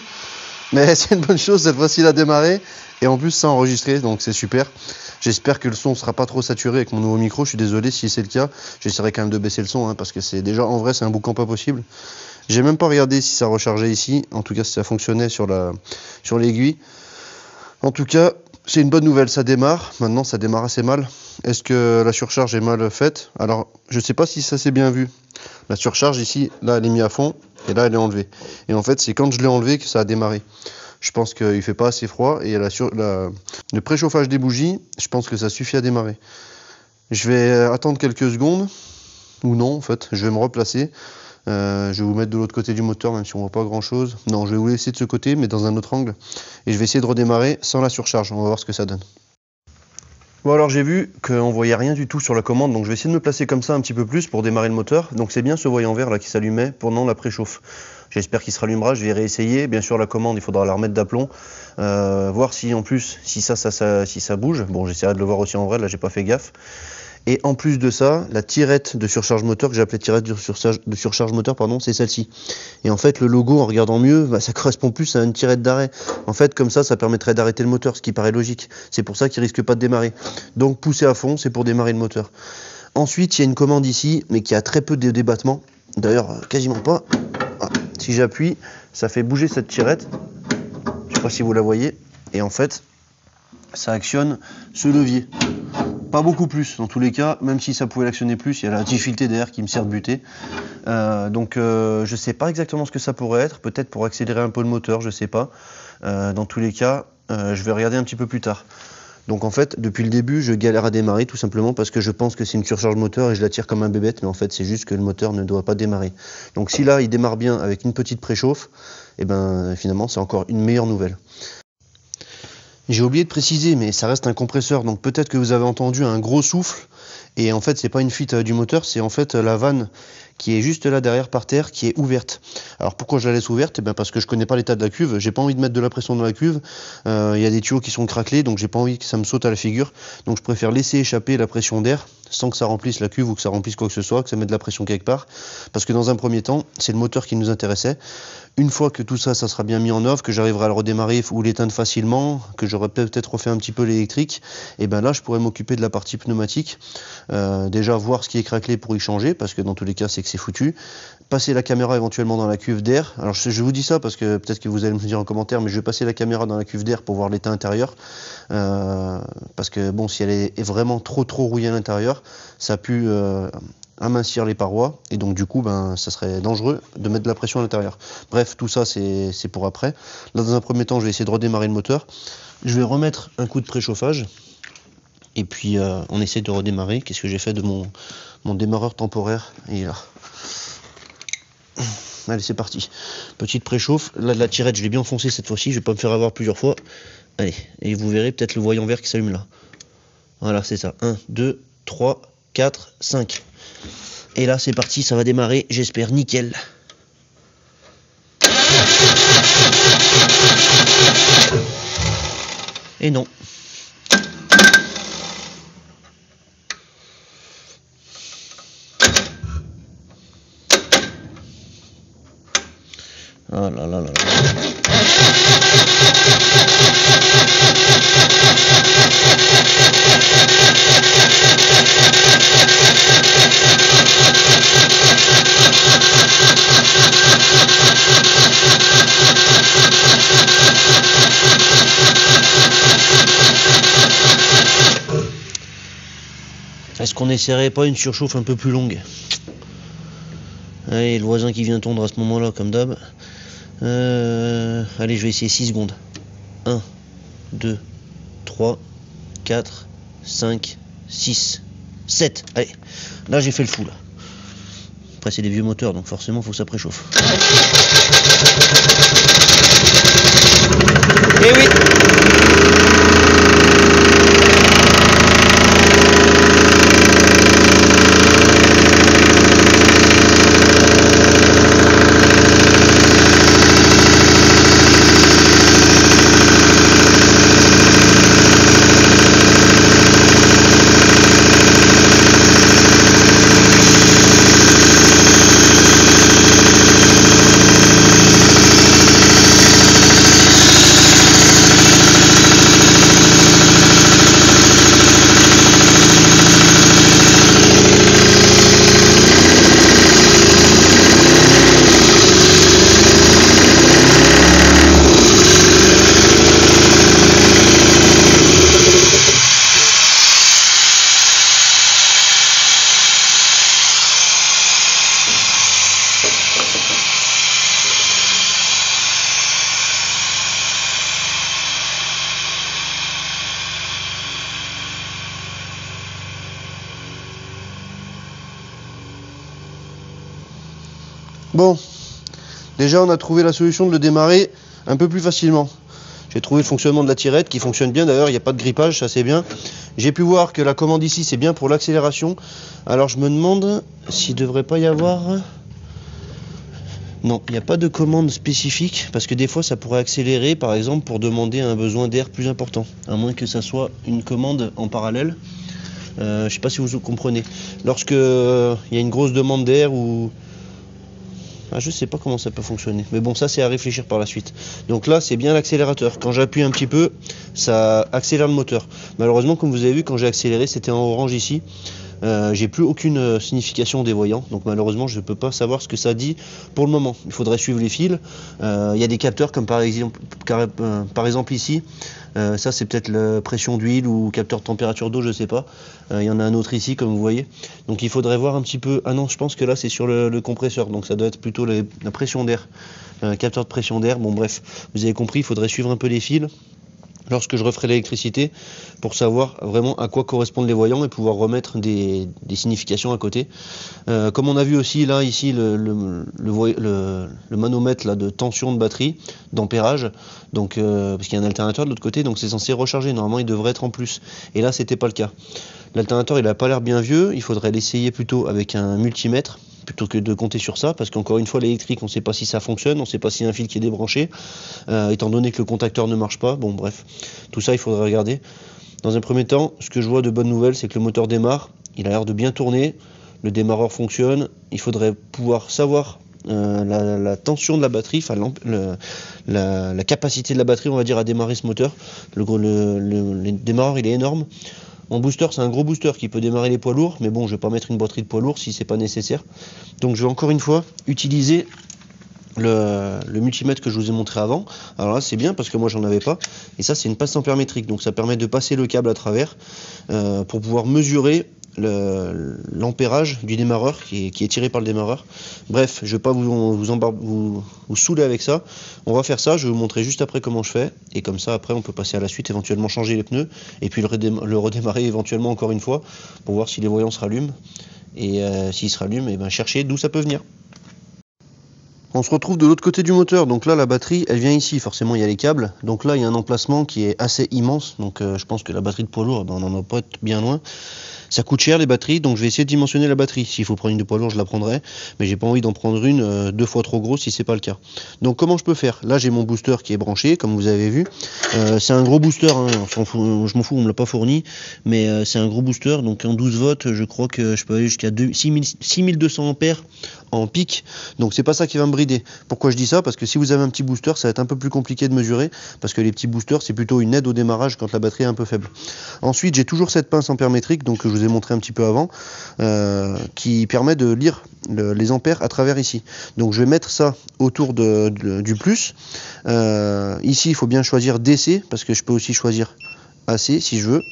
Mais c'est une bonne chose, cette fois-ci il a démarré. Et en plus ça a enregistré, donc c'est super. J'espère que le son sera pas trop saturé avec mon nouveau micro. Je suis désolé si c'est le cas. J'essaierai quand même de baisser le son, parce que c'est déjà, en vrai, c'est un boucan pas possible. J'ai même pas regardé si ça rechargeait ici. En tout cas, si ça fonctionnait sur l'aiguille. En tout cas, c'est une bonne nouvelle, ça démarre. Maintenant, ça démarre assez mal. Est-ce que la surcharge est mal faite? Alors, je sais pas si ça s'est bien vu. La surcharge ici, là, elle est mise à fond. Et là, elle est enlevée. Et en fait, c'est quand je l'ai enlevée que ça a démarré. Je pense qu'il fait pas assez froid. Et le préchauffage des bougies, je pense que ça suffit à démarrer. Je vais attendre quelques secondes. Ou non, en fait. Je vais me replacer. Je vais vous mettre de l'autre côté du moteur, même si on voit pas grand chose. Non, je vais vous laisser de ce côté, mais dans un autre angle. Et je vais essayer de redémarrer sans la surcharge. On va voir ce que ça donne. Bon, alors j'ai vu qu'on voyait rien du tout sur la commande, donc je vais essayer de me placer comme ça un petit peu plus pour démarrer le moteur. Donc c'est bien ce voyant vert là qui s'allumait pendant la préchauffe. J'espère qu'il se rallumera, je vais réessayer. Bien sûr la commande, il faudra la remettre d'aplomb. Voir si en plus, si ça bouge. Bon, j'essaierai de le voir aussi en vrai, là j'ai pas fait gaffe. Et en plus de ça, la tirette de surcharge moteur, que j'ai appelée tirette de surcharge moteur, pardon, c'est celle-ci. Et en fait, le logo, en regardant mieux, ça correspond plus à une tirette d'arrêt. En fait, comme ça permettrait d'arrêter le moteur, ce qui paraît logique. C'est pour ça qu'il risque pas de démarrer. Donc, pousser à fond, c'est pour démarrer le moteur. Ensuite, il y a une commande ici, mais qui a très peu de débattement. D'ailleurs, quasiment pas. Ah, si j'appuie, ça fait bouger cette tirette. Je sais pas si vous la voyez. Et en fait, ça actionne ce levier. Pas beaucoup plus, dans tous les cas, même si ça pouvait l'actionner plus, il y a la difficulté d'air qui me sert de butée. Donc je sais pas exactement ce que ça pourrait être, peut-être pour accélérer un peu le moteur, je sais pas. Dans tous les cas, je vais regarder un petit peu plus tard. Donc en fait, depuis le début, je galère à démarrer tout simplement parce que je pense que c'est une surcharge moteur et je la tire comme un bébête, mais en fait c'est juste que le moteur ne doit pas démarrer. Donc si là il démarre bien avec une petite préchauffe, et ben finalement c'est encore une meilleure nouvelle. J'ai oublié de préciser, mais ça reste un compresseur, donc peut-être que vous avez entendu un gros souffle, et en fait c'est pas une fuite du moteur, c'est en fait la vanne qui est juste là derrière par terre, qui est ouverte. Alors pourquoi je la laisse ouverte? Eh bien parce que je connais pas l'état de la cuve, j'ai pas envie de mettre de la pression dans la cuve, y a des tuyaux qui sont craquelés, donc j'ai pas envie que ça me saute à la figure, donc je préfère laisser échapper la pression d'air, sans que ça remplisse la cuve ou que ça remplisse quoi que ce soit, que ça mette de la pression quelque part, parce que dans un premier temps, c'est le moteur qui nous intéressait. Une fois que tout ça, ça sera bien mis en œuvre, que j'arriverai à le redémarrer ou l'éteindre facilement, que j'aurai peut-être refait un petit peu l'électrique, et ben là je pourrais m'occuper de la partie pneumatique, déjà voir ce qui est craquelé pour y changer, parce que dans tous les cas c'est que c'est foutu, passer la caméra éventuellement dans la cuve d'air. Alors je vous dis ça parce que peut-être que vous allez me dire en commentaire, mais je vais passer la caméra dans la cuve d'air pour voir l'état intérieur, parce que bon, si elle est vraiment trop rouillée à l'intérieur, ça pue amincir les parois, et donc du coup ben ça serait dangereux de mettre de la pression à l'intérieur. Bref, tout ça c'est pour après. Là dans un premier temps je vais essayer de redémarrer le moteur, je vais remettre un coup de préchauffage, et puis on essaie de redémarrer. Qu'est-ce que j'ai fait de mon démarreur temporaire? Et là, allez c'est parti, petite préchauffe. Là de la tirette je l'ai bien enfoncée cette fois-ci, je vais pas me faire avoir plusieurs fois. Allez, et vous verrez peut-être le voyant vert qui s'allume là. Voilà, c'est ça, 1, 2, 3, 4, 5. Et là c'est parti, ça va démarrer, j'espère nickel. Et non. Ah là là là là. Est-ce qu'on essaierait pas une surchauffe un peu plus longue? Allez, le voisin qui vient tondre à ce moment-là, comme d'hab. Allez, je vais essayer 6 secondes. 1, 2, 3, 4, 5, 6, 7. Allez, là j'ai fait le fou là. Après c'est des vieux moteurs, donc forcément il faut que ça préchauffe. Eh oui! Bon, déjà on a trouvé la solution de le démarrer un peu plus facilement. J'ai trouvé le fonctionnement de la tirette qui fonctionne bien, d'ailleurs il n'y a pas de grippage, ça c'est bien. J'ai pu voir que la commande ici c'est bien pour l'accélération. Alors je me demande s'il ne devrait pas y avoir... Non, il n'y a pas de commande spécifique, parce que des fois ça pourrait accélérer par exemple pour demander un besoin d'air plus important. À moins que ça soit une commande en parallèle. Je ne sais pas si vous comprenez. Lorsque il y a une grosse demande d'air ou... Ah, je sais pas comment ça peut fonctionner, mais bon, ça c'est à réfléchir par la suite. Donc là c'est bien l'accélérateur, quand j'appuie un petit peu ça accélère le moteur. Malheureusement, comme vous avez vu, quand j'ai accéléré c'était en orange ici, J'ai plus aucune signification des voyants, donc malheureusement je ne peux pas savoir ce que ça dit pour le moment. Il faudrait suivre les fils. Il y a des capteurs comme par exemple ici. Ça c'est peut-être la pression d'huile ou capteur de température d'eau, je sais pas. Il y en a un autre ici comme vous voyez. Donc il faudrait voir un petit peu. Ah non, je pense que là c'est sur le compresseur, donc ça doit être plutôt la pression d'air. Capteur de pression d'air. Bon bref, vous avez compris, il faudrait suivre un peu les fils lorsque je referai l'électricité pour savoir vraiment à quoi correspondent les voyants et pouvoir remettre des significations à côté. Comme on a vu aussi là ici le manomètre là, de tension de batterie, d'ampérage, donc parce qu'il y a un alternateur de l'autre côté, donc c'est censé recharger, normalement il devrait être en plus, et là c'était pas le cas. L'alternateur il a pas l'air bien vieux, il faudrait l'essayer plutôt avec un multimètre plutôt que de compter sur ça, parce qu'encore une fois l'électrique on ne sait pas si ça fonctionne, on ne sait pas s'il y a un fil qui est débranché, étant donné que le contacteur ne marche pas. Bon bref, tout ça il faudrait regarder. Dans un premier temps, ce que je vois de bonnes nouvelles, c'est que le moteur démarre, il a l'air de bien tourner, le démarreur fonctionne, il faudrait pouvoir savoir la tension de la batterie, enfin la capacité de la batterie on va dire à démarrer ce moteur. Le démarreur il est énorme. Mon booster c'est un gros booster qui peut démarrer les poids lourds, mais bon je vais pas mettre une batterie de poids lourd si c'est pas nécessaire. Donc je vais encore une fois utiliser le multimètre que je vous ai montré avant. Alors là c'est bien parce que moi j'en avais pas, et ça c'est une passe ampère-métrique, donc ça permet de passer le câble à travers pour pouvoir mesurer l'ampérage du démarreur qui est tiré par le démarreur. Bref, je vais pas vous saouler avec ça. On va faire ça, je vais vous montrer juste après comment je fais, et comme ça après on peut passer à la suite, éventuellement changer les pneus et puis le redémarrer éventuellement encore une fois pour voir si les voyants se rallument, et s'ils se rallument, et ben chercher d'où ça peut venir. On se retrouve de l'autre côté du moteur, donc là la batterie elle vient ici, forcément il y a les câbles, donc là il y a un emplacement qui est assez immense, donc je pense que la batterie de poids lourd on n'en a pas bien loin. Ça coûte cher les batteries, donc je vais essayer de dimensionner la batterie. S'il faut prendre une de poids lourd, je la prendrai, mais j'ai pas envie d'en prendre une 2 fois trop grosse si c'est pas le cas. Donc comment je peux faire? Là j'ai mon booster qui est branché, comme vous avez vu. C'est un gros booster, hein, je m'en fous, on me l'a pas fourni, mais c'est un gros booster, donc en 12 volts, je crois que je peux aller jusqu'à 6200 ampères en pic, donc c'est pas ça qui va me brider. Pourquoi je dis ça? Parce que si vous avez un petit booster, ça va être un peu plus compliqué de mesurer, parce que les petits boosters c'est plutôt une aide au démarrage quand la batterie est un peu faible. Ensuite j'ai toujours cette pince ampère-métrique, donc je vous ai montré un petit peu avant, qui permet de lire les ampères à travers ici. Donc je vais mettre ça autour du plus. Ici il faut bien choisir DC, parce que je peux aussi choisir AC si je veux.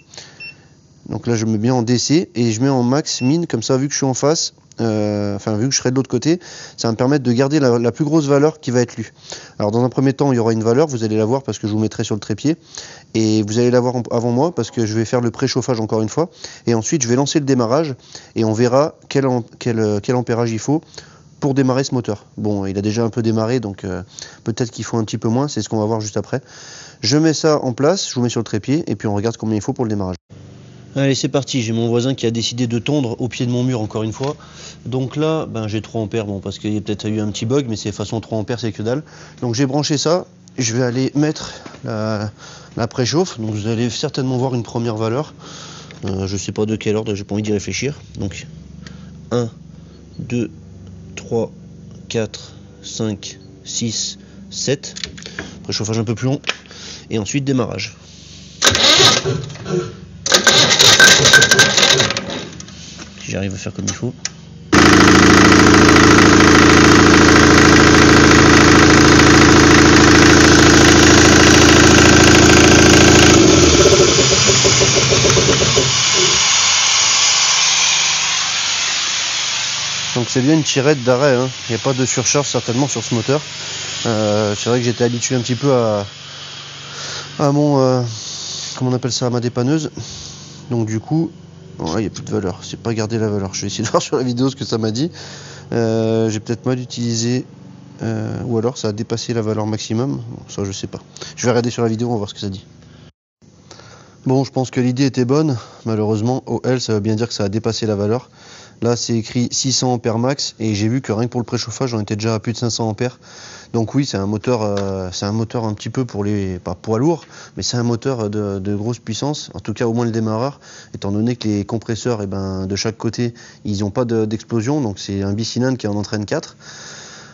Donc là je mets bien en DC et je mets en max min, comme ça vu que je suis en face, vu que je serai de l'autre côté, ça va me permettre de garder la plus grosse valeur qui va être lue. Alors dans un premier temps il y aura une valeur, vous allez la voir parce que je vous mettrai sur le trépied, et vous allez la voir avant moi parce que je vais faire le préchauffage encore une fois, et ensuite je vais lancer le démarrage et on verra quel ampérage il faut pour démarrer ce moteur. Bon, il a déjà un peu démarré, donc peut-être qu'il faut un petit peu moins, c'est ce qu'on va voir juste après. Je mets ça en place, je vous mets sur le trépied et puis on regarde combien il faut pour le démarrage. Allez c'est parti, j'ai mon voisin qui a décidé de tondre au pied de mon mur encore une fois. Donc là j'ai 3 ampères, bon parce qu'il y a peut-être eu un petit bug, mais c'est façon 3 ampères c'est que dalle. Donc j'ai branché ça, je vais aller mettre la préchauffe, donc vous allez certainement voir une première valeur. Je sais pas de quelle ordre, j'ai pas envie d'y réfléchir. Donc 1, 2, 3, 4, 5, 6, 7. Préchauffage un peu plus long. Et ensuite démarrage. Si j'arrive à faire comme il faut. Donc c'est bien une tirette d'arrêt, hein. Il n'y a pas de surcharge certainement sur ce moteur. C'est vrai que j'étais habitué un petit peu à mon comment on appelle ça, à ma dépanneuse. Donc du coup, bon, là il n'y a plus de valeur, c'est pas garder la valeur. Je vais essayer de voir sur la vidéo ce que ça m'a dit. J'ai peut-être mal utilisé, ou alors ça a dépassé la valeur maximum. Bon, ça je sais pas. Je vais regarder sur la vidéo, on va voir ce que ça dit. Bon, je pense que l'idée était bonne. Malheureusement, OL ça veut bien dire que ça a dépassé la valeur. Là c'est écrit 600 ampères max, et j'ai vu que rien que pour le préchauffage on était déjà à plus de 500 ampères. Donc oui, c'est un moteur un petit peu pour les, pas poids lourds, mais c'est un moteur de grosse puissance, en tout cas au moins le démarreur, étant donné que les compresseurs de chaque côté ils n'ont pas d'explosion, donc c'est un bicylindre qui en entraîne 4.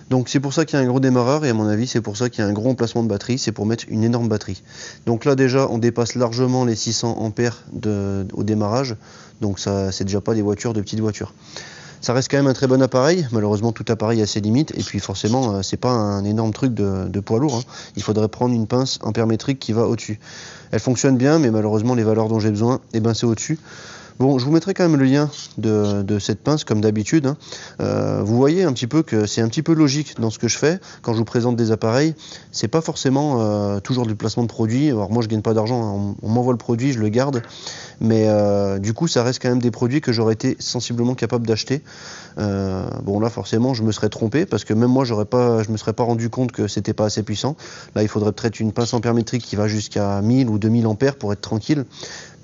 Donc c'est pour ça qu'il y a un gros démarreur, et à mon avis c'est pour ça qu'il y a un gros emplacement de batterie, c'est pour mettre une énorme batterie. Donc là déjà on dépasse largement les 600 ampères au démarrage, donc ça c'est déjà pas des voitures, de petites voitures. Ça reste quand même un très bon appareil, malheureusement tout appareil a ses limites, et puis forcément c'est pas un énorme truc de poids lourd, hein. Il faudrait prendre une pince ampère-métrique qui va au-dessus. Elle fonctionne bien, mais malheureusement les valeurs dont j'ai besoin, eh ben, c'est au-dessus. Bon, je vous mettrai quand même le lien de cette pince comme d'habitude, hein. Vous voyez un petit peu que c'est un petit peu logique dans ce que je fais quand je vous présente des appareils. C'est pas forcément toujours du placement de produit. Alors moi je gagne pas d'argent, hein. On m'envoie le produit, je le garde, mais du coup ça reste quand même des produits que j'aurais été sensiblement capable d'acheter. Bon là forcément je me serais trompé parce que même moi je me serais pas rendu compte que c'était pas assez puissant. Là il faudrait peut-être une pince ampère-métrique qui va jusqu'à 1000 ou 2000 ampères pour être tranquille,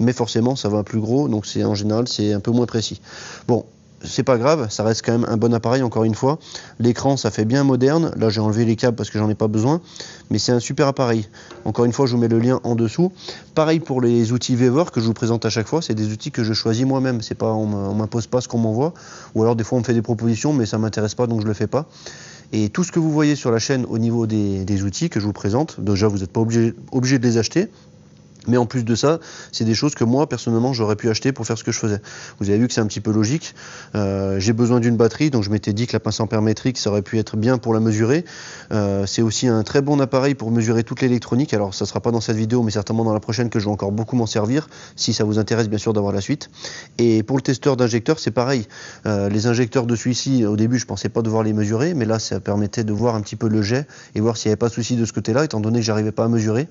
mais forcément ça va plus gros, donc c'est en général c'est un peu moins précis. Bon, c'est pas grave, ça reste quand même un bon appareil encore une fois. L'écran ça fait bien moderne, là j'ai enlevé les câbles parce que j'en ai pas besoin, mais c'est un super appareil. Encore une fois je vous mets le lien en dessous. Pareil pour les outils Vevor que je vous présente à chaque fois, c'est des outils que je choisis moi-même, c'est pas, on m'impose pas ce qu'on m'envoie, ou alors des fois on me fait des propositions mais ça m'intéresse pas donc je le fais pas. Et tout ce que vous voyez sur la chaîne au niveau des outils que je vous présente, déjà vous n'êtes pas obligé de les acheter. Mais en plus de ça, c'est des choses que moi, personnellement, j'aurais pu acheter pour faire ce que je faisais. Vous avez vu que c'est un petit peu logique. J'ai besoin d'une batterie, donc je m'étais dit que la pince ampère-métrique, ça aurait pu être bien pour la mesurer. C'est aussi un très bon appareil pour mesurer toute l'électronique. Alors, ça ne sera pas dans cette vidéo, mais certainement dans la prochaine que je vais encore beaucoup m'en servir, si ça vous intéresse, bien sûr, d'avoir la suite. Et pour le testeur d'injecteurs, c'est pareil. Les injecteurs de celui-ci, au début, je ne pensais pas devoir les mesurer, mais là, ça permettait de voir un petit peu le jet et voir s'il n'y avait pas de souci de ce côté-là, étant donné que j'arrivais pas à mesurer.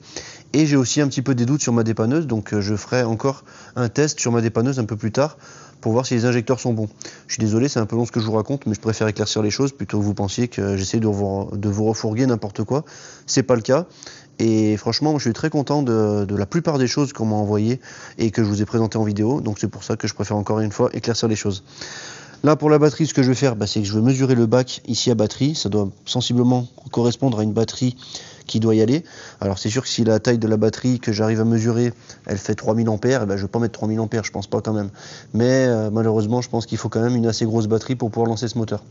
Et j'ai aussi un petit peu des doutes sur ma dépanneuse, donc je ferai encore un test sur ma dépanneuse un peu plus tard pour voir si les injecteurs sont bons. Je suis désolé, c'est un peu long ce que je vous raconte, mais je préfère éclaircir les choses plutôt que vous pensiez que j'essaie de vous refourguer n'importe quoi. C'est pas le cas. Et franchement, je suis très content de la plupart des choses qu'on m'a envoyées et que je vous ai présentées en vidéo, donc c'est pour ça que je préfère encore une fois éclaircir les choses. Là pour la batterie, ce que je vais faire, c'est que je vais mesurer le bac ici à batterie. Ça doit sensiblement correspondre à une batterie qui doit y aller. Alors c'est sûr que si la taille de la batterie que j'arrive à mesurer, elle fait 3000 ampères, je vais pas mettre 3000 ampères, je pense pas quand même. Mais malheureusement, je pense qu'il faut quand même une assez grosse batterie pour pouvoir lancer ce moteur.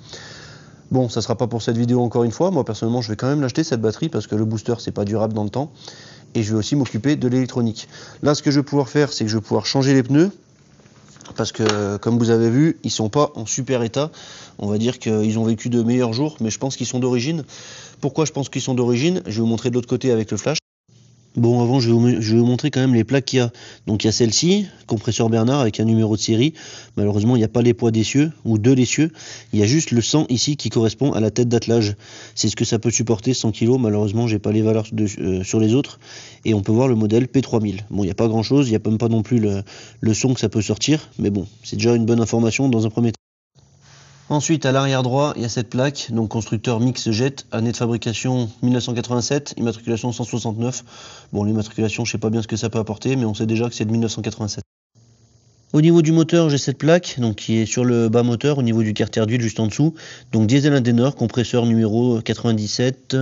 Bon, ça sera pas pour cette vidéo encore une fois. Moi personnellement, je vais quand même l'acheter cette batterie parce que le booster c'est pas durable dans le temps. Et je vais aussi m'occuper de l'électronique. Là, ce que je vais pouvoir faire, c'est que je vais pouvoir changer les pneus. Parce que, comme vous avez vu, ils sont pas en super état. On va dire qu'ils ont vécu de meilleurs jours, mais je pense qu'ils sont d'origine. Pourquoi je pense qu'ils sont d'origine? Je vais vous montrer de l'autre côté avec le flash. Bon, avant, je vais vous montrer quand même les plaques qu'il y a. Donc, il y a celle-ci, compresseur Bernard, avec un numéro de série. Malheureusement, il n'y a pas les poids d'essieu, ou de l'essieu. Il y a juste le 100 ici qui correspond à la tête d'attelage. C'est ce que ça peut supporter, 100 kg. Malheureusement, j'ai pas les valeurs sur les autres. Et on peut voir le modèle P3000. Bon, il n'y a pas grand-chose. Il n'y a même pas non plus le son que ça peut sortir. Mais bon, c'est déjà une bonne information dans un premier temps. Ensuite, à l'arrière droit, il y a cette plaque, donc constructeur Mixjet, année de fabrication 1987, immatriculation 169. Bon, l'immatriculation, je sais pas bien ce que ça peut apporter, mais on sait déjà que c'est de 1987. Au niveau du moteur, j'ai cette plaque, donc qui est sur le bas moteur, au niveau du carter d'huile juste en dessous. Donc diesel Indenor, compresseur numéro 97.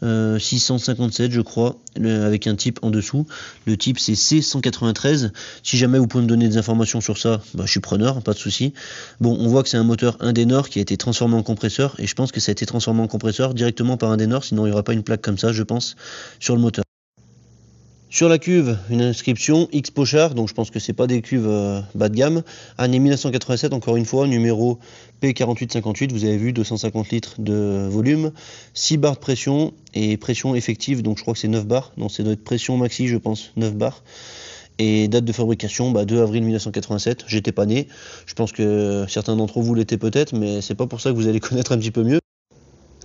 657 je crois, avec un type en dessous. Le type c'est C193. Si jamais vous pouvez me donner des informations sur ça, je suis preneur, pas de souci. Bon, on voit que c'est un moteur Indenor qui a été transformé en compresseur, et je pense que ça a été transformé en compresseur directement par Indenor, sinon il n'y aura pas une plaque comme ça, je pense, sur le moteur. Sur la cuve, une inscription X Pochard, donc je pense que c'est pas des cuves bas de gamme. Année 1987, encore une fois, numéro P4858, vous avez vu, 250 litres de volume, 6 barres de pression et pression effective, donc je crois que c'est 9 barres. Non, c'est doit être pression maxi, je pense, 9 barres. Et date de fabrication, 2 avril 1987, j'étais pas né. Je pense que certains d'entre vous l'étaient peut-être, mais c'est pas pour ça que vous allez connaître un petit peu mieux.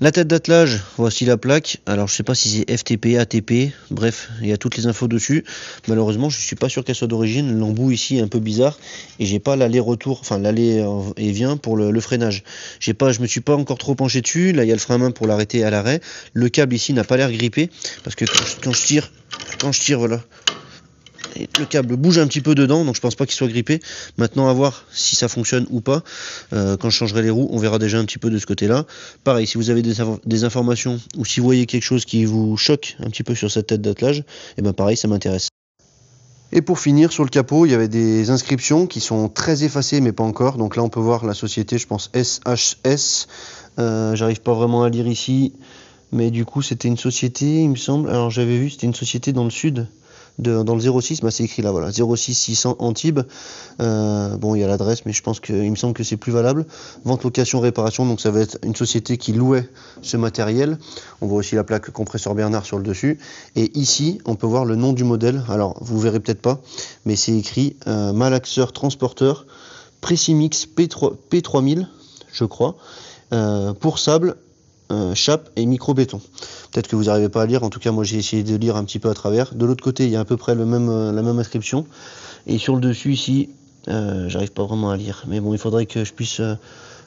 La tête d'attelage, voici la plaque. Alors je sais pas si c'est FTP, ATP, bref, il y a toutes les infos dessus. Malheureusement, je suis pas sûr qu'elle soit d'origine. L'embout ici est un peu bizarre et j'ai pas l'aller-retour, enfin l'aller et vient pour le freinage. Je me suis pas encore trop penché dessus. Là, il y a le frein à main pour l'arrêter à l'arrêt. Le câble ici n'a pas l'air grippé parce que quand je tire, voilà. Et le câble bouge un petit peu dedans, donc je pense pas qu'il soit grippé. Maintenant, à voir si ça fonctionne ou pas. Quand je changerai les roues, on verra déjà un petit peu de ce côté-là. Pareil, si vous avez des informations ou si vous voyez quelque chose qui vous choque un petit peu sur cette tête d'attelage, et pareil, ça m'intéresse. Et pour finir, sur le capot, il y avait des inscriptions qui sont très effacées, mais pas encore. Donc là, on peut voir la société, je pense SHS. J'arrive pas vraiment à lire ici, mais du coup, c'était une société, il me semble. Alors j'avais vu, c'était une société dans le sud, dans le 06. Bah, c'est écrit là, voilà, 06 600 Antibes. Bon, il y a l'adresse, mais je pense il me semble que c'est plus valable. Vente, location, réparation. Donc ça va être une société qui louait ce matériel. On voit aussi la plaque compresseur Bernard sur le dessus. Et ici, on peut voir le nom du modèle. Alors, vous verrez peut-être pas, mais c'est écrit malaxeur transporteur Pressimix P3000, je crois, pour sable, chape et micro-béton. Peut-être que vous n'arrivez pas à lire, en tout cas moi j'ai essayé de lire un petit peu à travers. De l'autre côté, il y a à peu près la même inscription. Et sur le dessus ici, j'arrive pas vraiment à lire. Mais bon, il faudrait que je puisse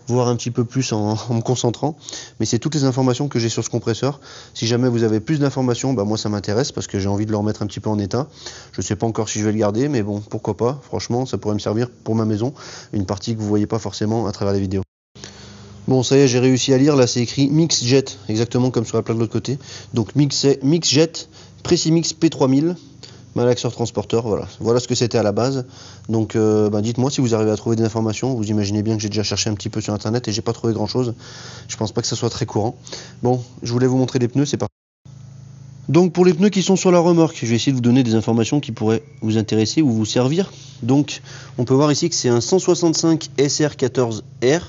voir un petit peu plus en me concentrant. Mais c'est toutes les informations que j'ai sur ce compresseur. Si jamais vous avez plus d'informations, bah moi ça m'intéresse parce que j'ai envie de le remettre un petit peu en état. Je sais pas encore si je vais le garder, mais bon, pourquoi pas. Franchement, ça pourrait me servir pour ma maison. Une partie que vous voyez pas forcément à travers les vidéos. Bon, ça y est, j'ai réussi à lire. Là, c'est écrit Mixjet, exactement comme sur la plaque de l'autre côté. Donc Mixjet, Pressimix P3000, malaxeur transporteur, voilà ce que c'était à la base. Donc dites-moi si vous arrivez à trouver des informations. Vous imaginez bien que j'ai déjà cherché un petit peu sur internet et j'ai pas trouvé grand chose. Je pense pas que ça soit très courant. Bon, je voulais vous montrer les pneus, c'est parti. Donc pour les pneus qui sont sur la remorque, je vais essayer de vous donner des informations qui pourraient vous intéresser ou vous servir. Donc on peut voir ici que c'est un 165 SR14R.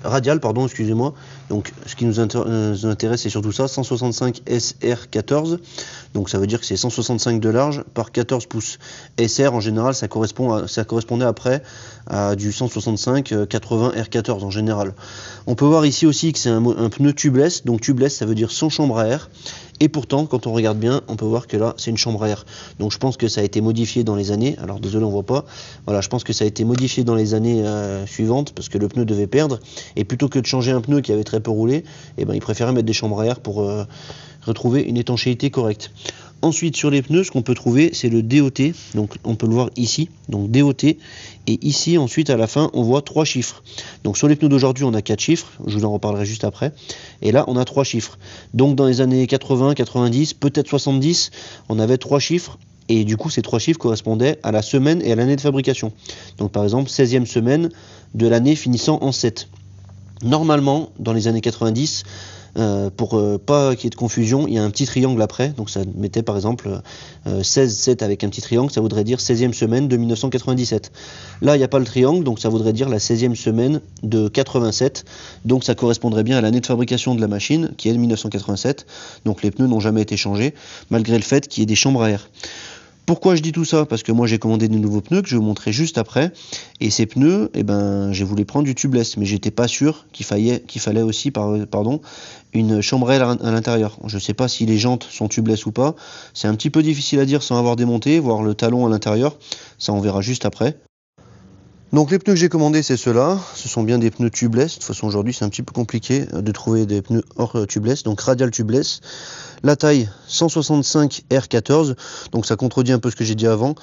Radial, pardon, excusez-moi. Donc ce qui nous intéresse, c'est surtout ça, 165 SR14. Donc ça veut dire que c'est 165 de large par 14 pouces. SR en général, ça correspondait après à du 165 80 R14 en général. On peut voir ici aussi que c'est un pneu tubeless. Donc tubeless, ça veut dire sans chambre à air. Et pourtant, quand on regarde bien, on peut voir que là, c'est une chambre à air. Donc je pense que ça a été modifié dans les années. Alors désolé, on voit pas. Voilà, je pense que ça a été modifié dans les années suivantes parce que le pneu devait perdre. Et plutôt que de changer un pneu qui avait très peu roulé, eh ben, ils préféraient mettre des chambres à air pour retrouver une étanchéité correcte. Ensuite, sur les pneus, ce qu'on peut trouver, c'est le DOT. Donc, on peut le voir ici. Donc, DOT. Et ici, ensuite, à la fin, on voit 3 chiffres. Donc, sur les pneus d'aujourd'hui, on a 4 chiffres. Je vous en reparlerai juste après. Et là, on a 3 chiffres. Donc, dans les années 80, 90, peut-être 70, on avait 3 chiffres. Et du coup, ces 3 chiffres correspondaient à la semaine et à l'année de fabrication. Donc, par exemple, 16e semaine de l'année finissant en 7. Normalement, dans les années 90, pour pas qu'il y ait de confusion, il y a un petit triangle après, donc ça mettait par exemple 16-7 avec un petit triangle, ça voudrait dire 16e semaine de 1997. Là, il n'y a pas le triangle, donc ça voudrait dire la 16e semaine de 87, donc ça correspondrait bien à l'année de fabrication de la machine, qui est de 1987, donc les pneus n'ont jamais été changés, malgré le fait qu'il y ait des chambres à air. Pourquoi je dis tout ça? Parce que moi j'ai commandé de nouveaux pneus que je vais vous montrer juste après. Et ces pneus, j'ai voulu prendre du tubeless, mais j'étais pas sûr qu'il fallait aussi une chambre à air à l'intérieur. Je sais pas si les jantes sont tubeless ou pas. C'est un petit peu difficile à dire sans avoir démonté, voir le talon à l'intérieur. Ça on verra juste après. Donc les pneus que j'ai commandés, c'est ceux-là. Ce sont bien des pneus tubeless. De toute façon aujourd'hui c'est un petit peu compliqué de trouver des pneus hors tubeless. Donc radial tubeless. La taille 165 R14, donc ça contredit un peu ce que j'ai dit avant.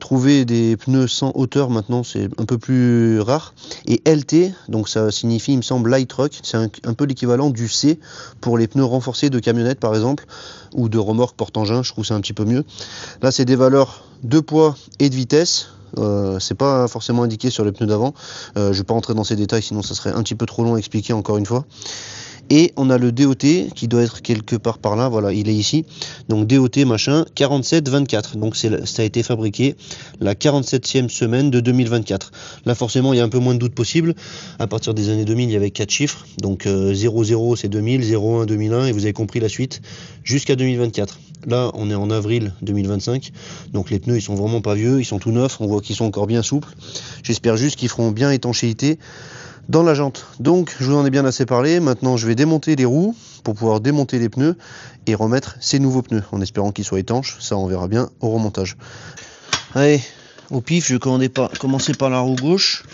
Trouver des pneus sans hauteur maintenant c'est un peu plus rare. Et LT, donc ça signifie, il me semble, light truck, c'est un peu l'équivalent du C pour les pneus renforcés de camionnettes par exemple, ou de remorques porte-engins, je trouve ça un petit peu mieux. Là c'est des valeurs de poids et de vitesse. C'est pas forcément indiqué sur les pneus d'avant. Je vais pas rentrer dans ces détails, sinon ça serait un petit peu trop long à expliquer encore une fois. Et on a le DOT qui doit être quelque part par là, voilà, il est ici. Donc DOT machin 47-24. Donc ça a été fabriqué la 47e semaine de 2024. Là forcément il y a un peu moins de doute possible. À partir des années 2000 il y avait 4 chiffres. Donc 00 c'est 2000, 01 2001 et vous avez compris la suite jusqu'à 2024. Là on est en avril 2025. Donc les pneus ils sont vraiment pas vieux, ils sont tout neufs, on voit qu'ils sont encore bien souples. J'espère juste qu'ils feront bien étanchéité dans la jante. Donc je vous en ai bien assez parlé. Maintenant je vais démonter les roues pour pouvoir démonter les pneus et remettre ces nouveaux pneus en espérant qu'ils soient étanches. Ça on verra bien au remontage. Allez, au pif, je vais commencer par la roue gauche.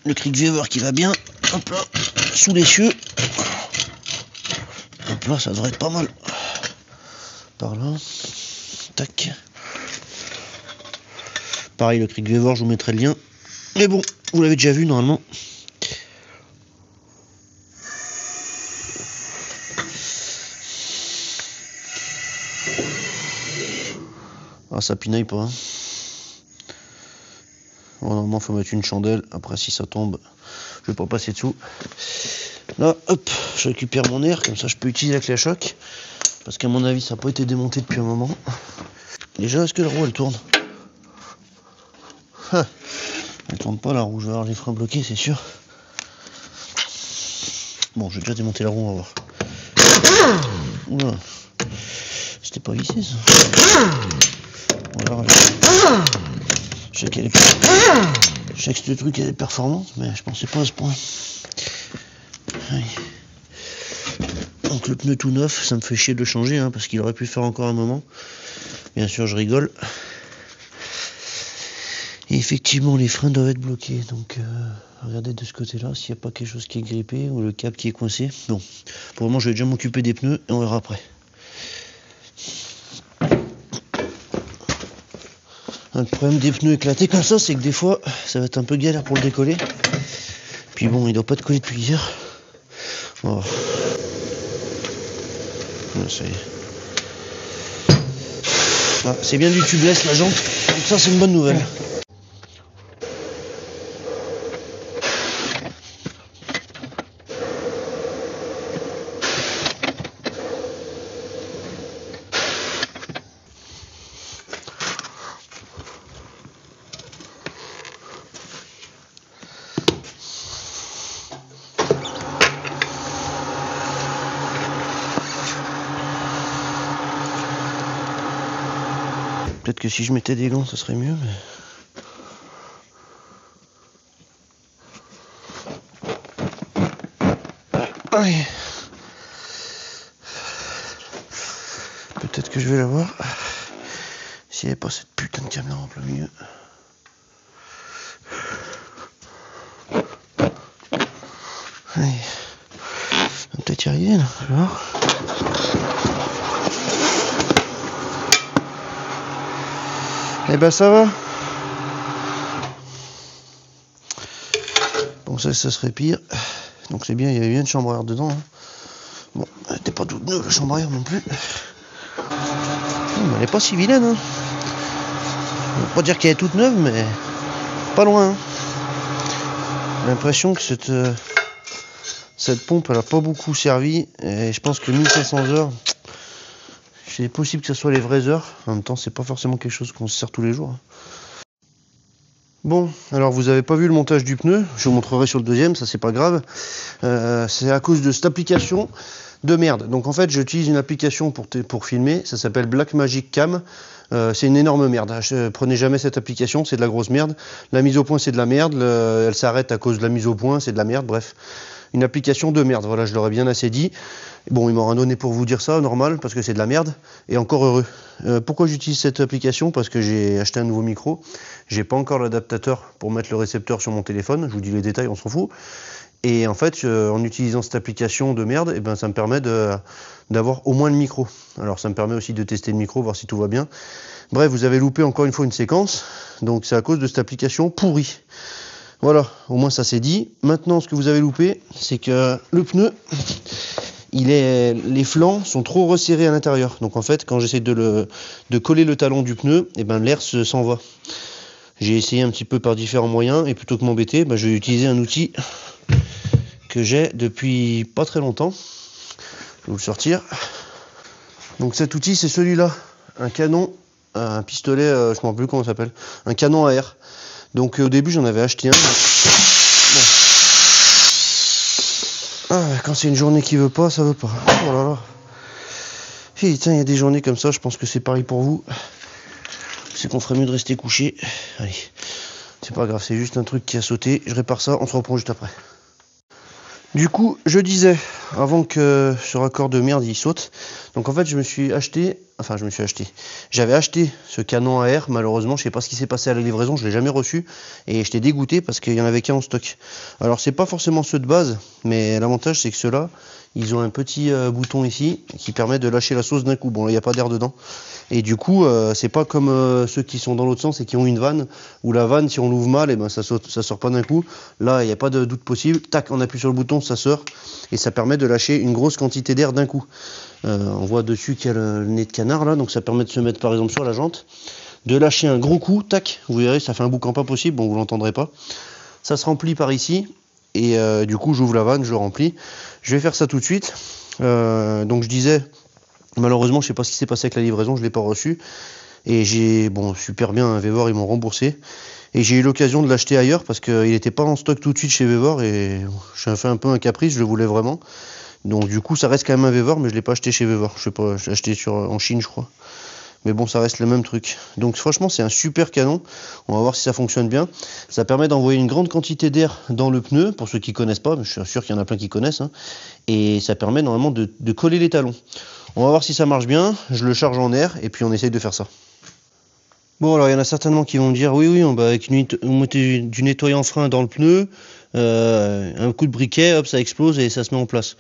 Le Kriegweber qui va bien. Hop là, sous les cieux. Hop là, ça devrait être pas mal. Par là. Tac. Pareil, le Kriegweber, je vous mettrai le lien. Mais bon, vous l'avez déjà vu normalement. Ah, ça pinaille pas. Hein. Bon, normalement, il faut mettre une chandelle. Après, si ça tombe, je vais pas passer dessous. Là, hop, je récupère mon air. Comme ça, je peux utiliser la clé à choc. Parce qu'à mon avis, ça n'a pas été démonté depuis un moment. Déjà, est-ce que la roue, elle tourne? Ah, elle tourne pas, la roue. Je vais avoir les freins bloqués, c'est sûr. Bon, j'ai déjà démonté la roue, on va voir. Oula. C'était pas vissé, ça. Voilà. Je sais qu'elle est... Je sais que ce truc elle est performante, mais je pensais pas à ce point. Oui. Donc le pneu tout neuf, ça me fait chier de le changer, hein, parce qu'il aurait pu faire encore un moment. Bien sûr, je rigole. Et effectivement, les freins doivent être bloqués. Donc, regardez de ce côté-là s'il n'y a pas quelque chose qui est grippé ou le câble qui est coincé. Bon, pour le moment, je vais déjà m'occuper des pneus et on verra après. Le problème des pneus éclatés comme ça, c'est que des fois, ça va être un peu galère pour le décoller. Puis bon, il doit pas te coller depuis hier. Oh. Ah, c'est bien du tubeless la jante, donc ça c'est une bonne nouvelle. Peut-être que si je mettais des gants, ça serait mieux, mais... Allez. Peut-être que je vais l'avoir. S'il n'y avait pas cette putain de caméra en plein milieu. Allez. On va peut-être y arriver, là. Je vais voir. Eh ben ça va. Bon ça serait pire. Donc c'est bien, il y avait bien une chambre à air dedans. Hein. Bon, elle n'était pas toute neuve la chambre à air non plus. Elle n'est pas si vilaine. Hein. On va pas dire qu'elle est toute neuve, mais pas loin. Hein. J'ai l'impression que cette pompe elle a pas beaucoup servi. Et je pense que 1500 heures. C'est possible que ce soit les vraies heures. En même temps, c'est pas forcément quelque chose qu'on se sert tous les jours. Bon, alors vous avez pas vu le montage du pneu. Je vous montrerai sur le deuxième, ça c'est pas grave. C'est à cause de cette application de merde. Donc en fait, j'utilise une application pour filmer. Ça s'appelle Blackmagic Cam. C'est une énorme merde. Prenez jamais cette application, c'est de la grosse merde. La mise au point, c'est de la merde. Elle s'arrête à cause de la mise au point, c'est de la merde. Bref, une application de merde. Voilà, je l'aurais bien assez dit. Bon, il m'aura donné pour vous dire ça, normal, parce que c'est de la merde, et encore heureux. Pourquoi j'utilise cette application? Parce que j'ai acheté un nouveau micro, j'ai pas encore l'adaptateur pour mettre le récepteur sur mon téléphone, je vous dis les détails, on s'en fout. Et en fait, en utilisant cette application de merde, eh ben, ça me permet d'avoir au moins le micro. Alors ça me permet aussi de tester le micro, voir si tout va bien. Bref, vous avez loupé encore une fois une séquence, donc c'est à cause de cette application pourrie. Voilà, au moins ça c'est dit. Maintenant, ce que vous avez loupé, c'est que le pneu... les flancs sont trop resserrés à l'intérieur. Donc en fait, quand j'essaie de coller le talon du pneu, et ben l'air s'en va. J'ai essayé un petit peu par différents moyens, et plutôt que m'embêter, ben, je vais utiliser un outil que j'ai depuis pas très longtemps. Je vais vous le sortir. Donc cet outil, c'est celui-là. Un canon, un pistolet, je ne me rappelle plus comment ça s'appelle. Un canon à air. Donc au début, j'en avais acheté un. Bon. Ah, quand c'est une journée qui veut pas, ça veut pas. Oh là là. Putain, il y a des journées comme ça, je pense que c'est pareil pour vous. C'est qu'on ferait mieux de rester couché. Allez, c'est pas grave, c'est juste un truc qui a sauté. Je répare ça, on se reprend juste après. Du coup, je disais, avant que ce raccord de merde il saute, donc en fait j'avais acheté ce canon à air, malheureusement, je sais pas ce qui s'est passé à la livraison, je l'ai jamais reçu, et j'étais dégoûté parce qu'il y en avait qu'un en stock. Alors c'est pas forcément ceux de base, mais l'avantage c'est que ceux-là, ils ont un petit bouton ici, qui permet de lâcher la sauce d'un coup. Bon là il n'y a pas d'air dedans, et du coup c'est pas comme ceux qui sont dans l'autre sens et qui ont une vanne, où la vanne si on l'ouvre mal, et ben ça sort pas d'un coup. Là il n'y a pas de doute possible, tac, on appuie sur le bouton, ça sort, et ça permet de lâcher une grosse quantité d'air d'un coup. On voit dessus qu'il y a le nez de canard là, donc ça permet de se mettre par exemple sur la jante. de lâcher un gros coup, tac, vous verrez, ça fait un boucan pas possible, bon vous l'entendrez pas. Ça se remplit par ici, et du coup j'ouvre la vanne, je le remplis. Je vais faire ça tout de suite. Donc je disais, malheureusement je sais pas ce qui s'est passé avec la livraison, je l'ai pas reçu. Et j'ai, bon super bien, hein, Vevor ils m'ont remboursé. Et j'ai eu l'occasion de l'acheter ailleurs parce qu'il n'était pas en stock tout de suite chez Vevor, et j'ai fait un peu un caprice, je le voulais vraiment. Donc du coup ça reste quand même un Vevor, mais je l'ai pas acheté chez Vevor, je sais pas, je l'ai acheté en Chine je crois. Mais bon, ça reste le même truc. Donc franchement, c'est un super canon. On va voir si ça fonctionne bien. Ça permet d'envoyer une grande quantité d'air dans le pneu, pour ceux qui connaissent pas, mais je suis sûr qu'il y en a plein qui connaissent. Hein. Et ça permet normalement de coller les talons. On va voir si ça marche bien. Je le charge en air et puis on essaye de faire ça. Bon, alors il y en a certainement qui vont me dire, oui, avec on mettait du nettoyant frein dans le pneu, un coup de briquet, hop, ça explose et ça se met en place.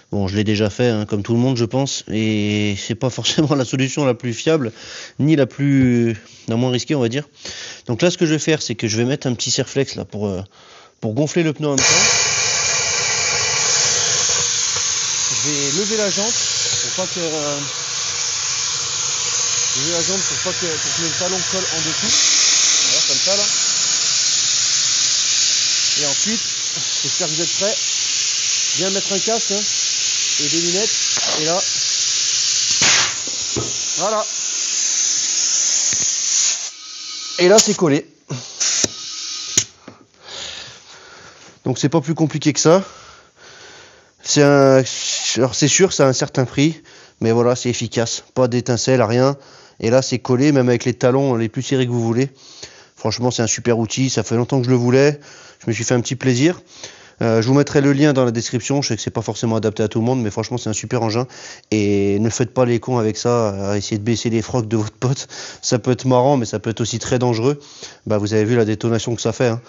Bon, je l'ai déjà fait, hein, comme tout le monde, je pense, et c'est pas forcément la solution la plus fiable, ni la moins risquée, on va dire. Donc là, ce que je vais faire, c'est que je vais mettre un petit serre-flex là pour gonfler le pneu en même temps. Je vais lever la jante pour pas que le talon colle en dessous. Voilà, comme ça là. Et ensuite, j'espère que vous êtes prêts. Bien mettre un casque hein, et des lunettes. Et là, voilà. Et là, c'est collé. Donc c'est pas plus compliqué que ça. Alors c'est sûr, ça a un certain prix, mais voilà, c'est efficace. Pas d'étincelle, rien. Et là, c'est collé, même avec les talons les plus serrés que vous voulez. Franchement, c'est un super outil. Ça fait longtemps que je le voulais. Je me suis fait un petit plaisir. Je vous mettrai le lien dans la description. Je sais que c'est pas forcément adapté à tout le monde, mais franchement, c'est un super engin. Et ne faites pas les cons avec ça, à essayer de baisser les frocs de votre pote. Ça peut être marrant, mais ça peut être aussi très dangereux. Bah, vous avez vu la détonation que ça fait. Hein.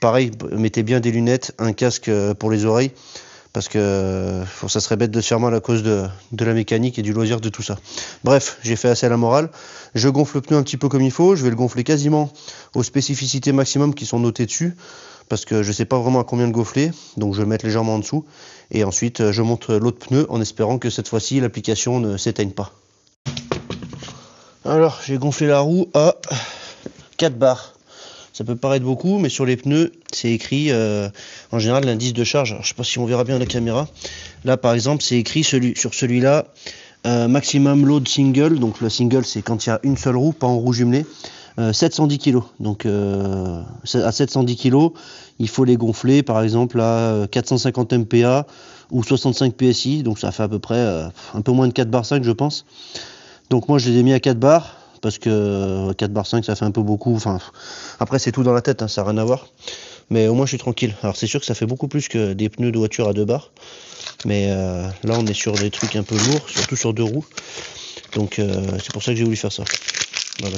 Pareil, mettez bien des lunettes, un casque pour les oreilles. Parce que ça serait bête de se faire mal à cause de la mécanique et du loisir de tout ça. Bref, j'ai fait assez à la morale. Je gonfle le pneu un petit peu comme il faut. Je vais le gonfler quasiment aux spécificités maximum qui sont notées dessus. Parce que je ne sais pas vraiment à combien le gonfler. Donc je vais le mettre légèrement en dessous. Et ensuite, je monte l'autre pneu en espérant que cette fois-ci, l'application ne s'éteigne pas. Alors, j'ai gonflé la roue à 4 bars. Ça peut paraître beaucoup, mais sur les pneus, c'est écrit en général l'indice de charge. Alors, je ne sais pas si on verra bien à la caméra. Là, par exemple, c'est écrit sur celui-là maximum load single. Donc le single, c'est quand il y a une seule roue, pas en roue jumelée. 710 kg. Donc à 710 kg, il faut les gonfler, par exemple à 450 MPa ou 65 PSI. Donc ça fait à peu près un peu moins de 4 bar 5, je pense. Donc moi, je les ai mis à 4 bars. Parce que 4 bar 5 ça fait un peu beaucoup, enfin après c'est tout dans la tête, hein, ça n'a rien à voir, mais au moins je suis tranquille. Alors c'est sûr que ça fait beaucoup plus que des pneus de voiture à 2 bars, mais là on est sur des trucs un peu lourds, surtout sur 2 roues, donc c'est pour ça que j'ai voulu faire ça. Voilà,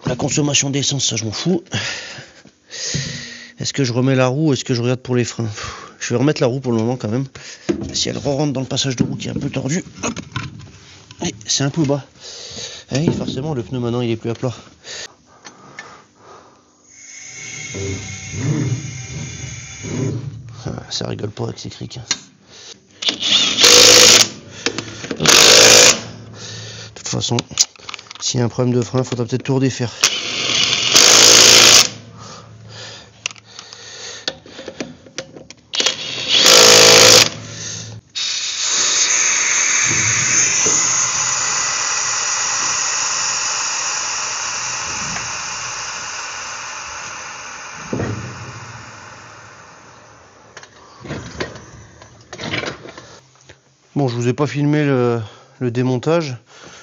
la consommation d'essence, ça je m'en fous. Est-ce que je remets la roue, est-ce que je regarde pour les freins? Je vais remettre la roue pour le moment quand même, si elle rentre dans le passage de roue qui est un peu tordu. Hop. C'est un peu bas. Et forcément, le pneu maintenant il est plus à plat. Ah, ça rigole pas avec ces crics. De toute façon, s'il y a un problème de frein, il faudra peut-être tout redéfaire. Bon, je vous ai pas filmé le démontage.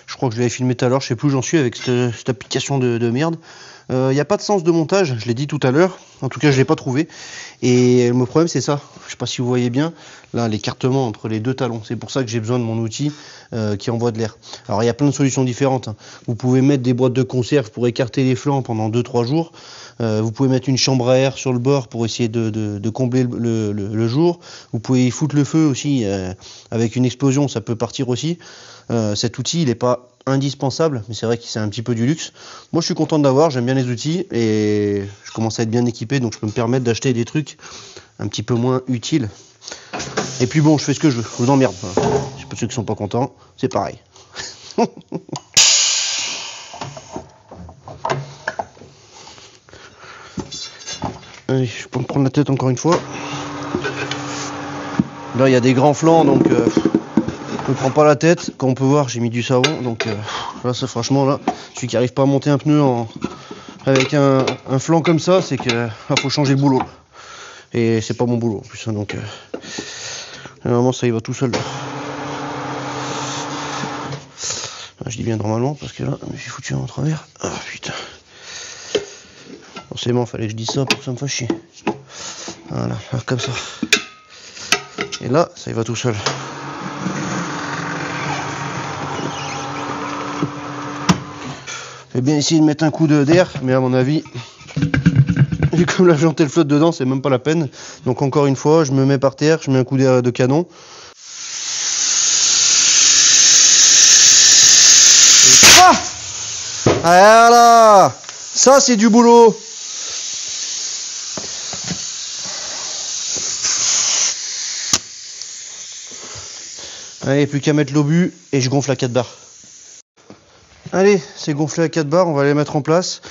Je crois que je l'avais filmé tout à l'heure. Je sais plus où j'en suis avec cette application de merde. Il n'y a pas de sens de montage, je l'ai dit tout à l'heure. En tout cas, je l'ai pas trouvé. Et le problème, c'est ça. Je sais pas si vous voyez bien, là, l'écartement entre les deux talons. C'est pour ça que j'ai besoin de mon outil qui envoie de l'air. Alors, il y a plein de solutions différentes. Hein. Vous pouvez mettre des boîtes de conserve pour écarter les flancs pendant 2-3 jours. Vous pouvez mettre une chambre à air sur le bord pour essayer de combler le jour. Vous pouvez y foutre le feu aussi. Avec une explosion, ça peut partir aussi. Cet outil, il n'est pas indispensable, mais c'est vrai que c'est un petit peu du luxe. Moi, je suis content d'avoir, j'aime bien les outils et je commence à être bien équipé, donc je peux me permettre d'acheter des trucs un petit peu moins utiles. Et puis bon, je fais ce que je veux, je vous emmerde. Voilà. Je sais pas ceux qui sont pas contents, c'est pareil. Allez, je peux me prendre la tête encore une fois. Là, il y a des grands flancs, donc je me prends pas la tête. Comme on peut voir, j'ai mis du savon, donc là, ça, franchement, là, celui qui arrive pas à monter un pneu avec un flanc comme ça, c'est que là, faut changer le boulot. Et c'est pas mon boulot en plus, hein, donc normalement ça y va tout seul. Là, je dis bien normalement parce que là, je me suis foutu en travers. Ah putain. Forcément, fallait que je dise ça pour que ça me fasse chier. Voilà, là, comme ça. Et là, ça y va tout seul. Je vais bien essayer de mettre un coup d'air, mais à mon avis, vu comme la jante elle flotte dedans, c'est même pas la peine. Donc encore une fois, je me mets par terre, je mets un coup d'air de canon. Ah, voilà, ça c'est du boulot. Allez, plus qu'à mettre l'obus et je gonfle à 4 barres. Allez, c'est gonflé à 4 barres, on va les mettre en place.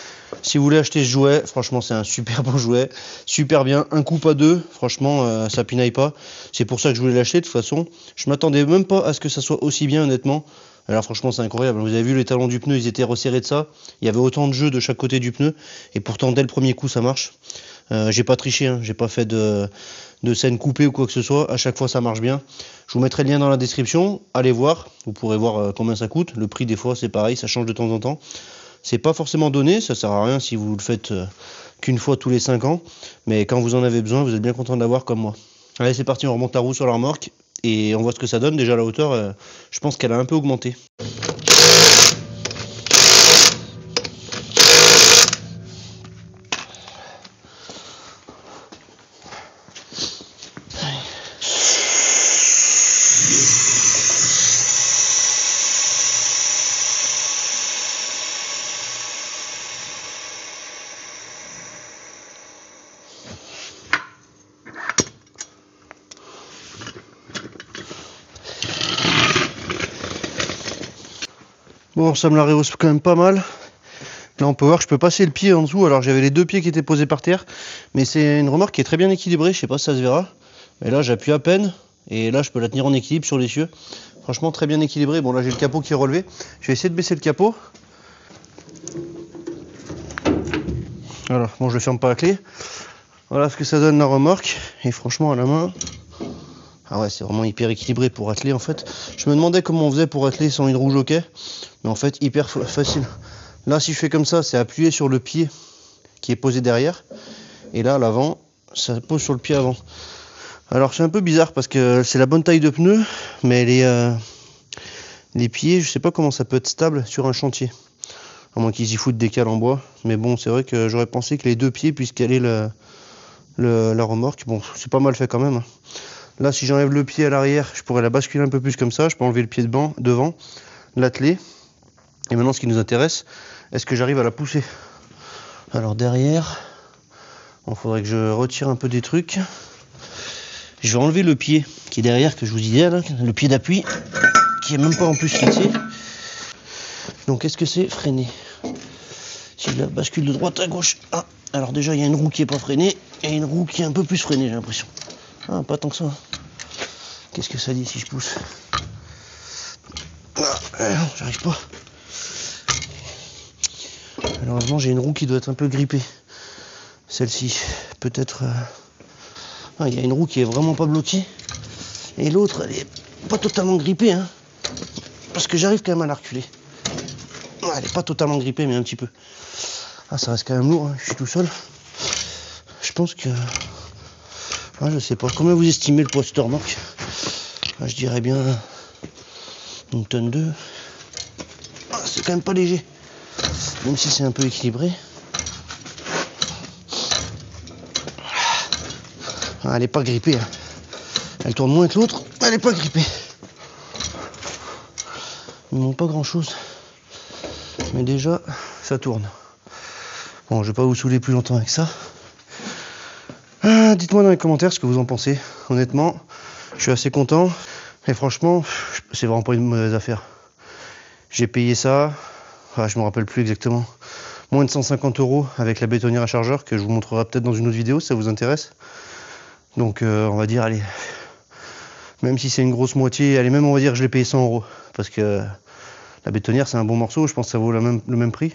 Si vous voulez acheter ce jouet, franchement c'est un super bon jouet, super bien, un coup pas deux, franchement ça pinaille pas. C'est pour ça que je voulais l'acheter de toute façon. Je m'attendais même pas à ce que ça soit aussi bien honnêtement. Alors franchement c'est incroyable, vous avez vu les talons du pneu, ils étaient resserrés de ça. Il y avait autant de jeux de chaque côté du pneu et pourtant dès le premier coup ça marche. J'ai pas triché, hein. J'ai pas fait de scène coupée ou quoi que ce soit, à chaque fois ça marche bien. Je vous mettrai le lien dans la description, allez voir, vous pourrez voir combien ça coûte. Le prix des fois c'est pareil, ça change de temps en temps. C'est pas forcément donné, ça sert à rien si vous le faites qu'une fois tous les 5 ans. Mais quand vous en avez besoin, vous êtes bien content de l'avoir comme moi. Allez c'est parti, on remonte la roue sur la remorque et on voit ce que ça donne. Déjà la hauteur, je pense qu'elle a un peu augmenté. Bon, ça me la rehausse quand même pas mal. Là, on peut voir que je peux passer le pied en dessous. Alors, j'avais les deux pieds qui étaient posés par terre. Mais c'est une remorque qui est très bien équilibrée. Je sais pas si ça se verra. Mais là, j'appuie à peine. Et là, je peux la tenir en équilibre sur les cieux. Franchement, très bien équilibré. Bon, là, j'ai le capot qui est relevé. Je vais essayer de baisser le capot. Voilà. Bon, je le ferme pas à clé. Voilà ce que ça donne la remorque. Et franchement, à la main... Ah ouais, c'est vraiment hyper équilibré pour atteler en fait. Je me demandais comment on faisait pour atteler sans une roue jockey. Mais en fait, hyper facile. Là, si je fais comme ça, c'est appuyer sur le pied qui est posé derrière. Et là, à l'avant, ça pose sur le pied avant. Alors, c'est un peu bizarre parce que c'est la bonne taille de pneu. Mais les pieds, je sais pas comment ça peut être stable sur un chantier. À moins qu'ils y foutent des cales en bois. Mais bon, c'est vrai que j'aurais pensé que les deux pieds puissent caler la remorque. Bon, c'est pas mal fait quand même. Là, si j'enlève le pied à l'arrière, je pourrais la basculer un peu plus comme ça. Je peux enlever le pied devant, l'atteler. Et maintenant, ce qui nous intéresse, est-ce que j'arrive à la pousser? Alors derrière, il faudrait que je retire un peu des trucs. Je vais enlever le pied qui est derrière, que je vous disais, là, le pied d'appui, qui est même pas en plus fixé. Donc, est-ce que c'est freiné? Si je la bascule de droite à gauche. Ah, alors déjà, il y a une roue qui est pas freinée et une roue qui est un peu plus freinée, j'ai l'impression. Ah, pas tant que ça. Qu'est-ce que ça dit si je pousse? Ah, non, j'arrive pas. Malheureusement, j'ai une roue qui doit être un peu grippée. Celle-ci, peut-être... Ah, il y a une roue qui est vraiment pas bloquée. Et l'autre, elle est pas totalement grippée, hein. Parce que j'arrive quand même à la reculer. Elle est pas totalement grippée, mais un petit peu. Ah, ça reste quand même lourd, hein. Je suis tout seul. Je pense que... Ah, je sais pas. Combien vous estimez le poids de cette remorque? Ah, je dirais bien... une tonne 2. Ah, c'est quand même pas léger. Même si c'est un peu équilibré. Ah, elle est pas grippée. Hein. Elle tourne moins que l'autre. Elle est pas grippée. Ils n'ont pas grand chose. Mais déjà, ça tourne. Bon, je vais pas vous saouler plus longtemps avec ça. Dites-moi dans les commentaires ce que vous en pensez. Honnêtement, je suis assez content. Et franchement, c'est vraiment pas une mauvaise affaire. J'ai payé ça. Ah, je me rappelle plus exactement. moins de 150 € avec la bétonnière à chargeur que je vous montrerai peut-être dans une autre vidéo si ça vous intéresse. Donc on va dire, allez, même si c'est une grosse moitié, allez, même on va dire que je l'ai payé 100 € parce que la bétonnière c'est un bon morceau, je pense que ça vaut le même prix.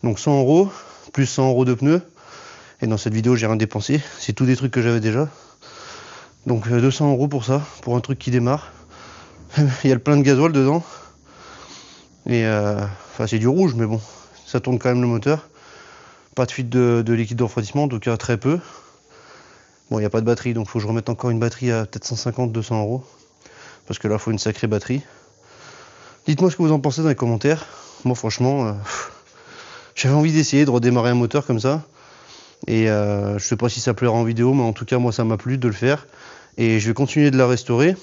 Donc 100 € plus 100 € de pneus. Et dans cette vidéo j'ai rien dépensé, c'est tous des trucs que j'avais déjà. Donc 200 € pour ça, pour un truc qui démarre. Il y a le plein de gasoil dedans. Et enfin c'est du rouge mais bon, ça tourne quand même le moteur. Pas de fuite de liquide de refroidissement, en tout cas très peu. Bon, il n'y a pas de batterie, donc il faut que je remette encore une batterie à peut-être 150-200 €. Parce que là, il faut une sacrée batterie. Dites-moi ce que vous en pensez dans les commentaires. Moi, franchement, j'avais envie d'essayer de redémarrer un moteur comme ça. Et je sais pas si ça plaira en vidéo, mais en tout cas, moi, ça m'a plu de le faire. Et je vais continuer de la restaurer.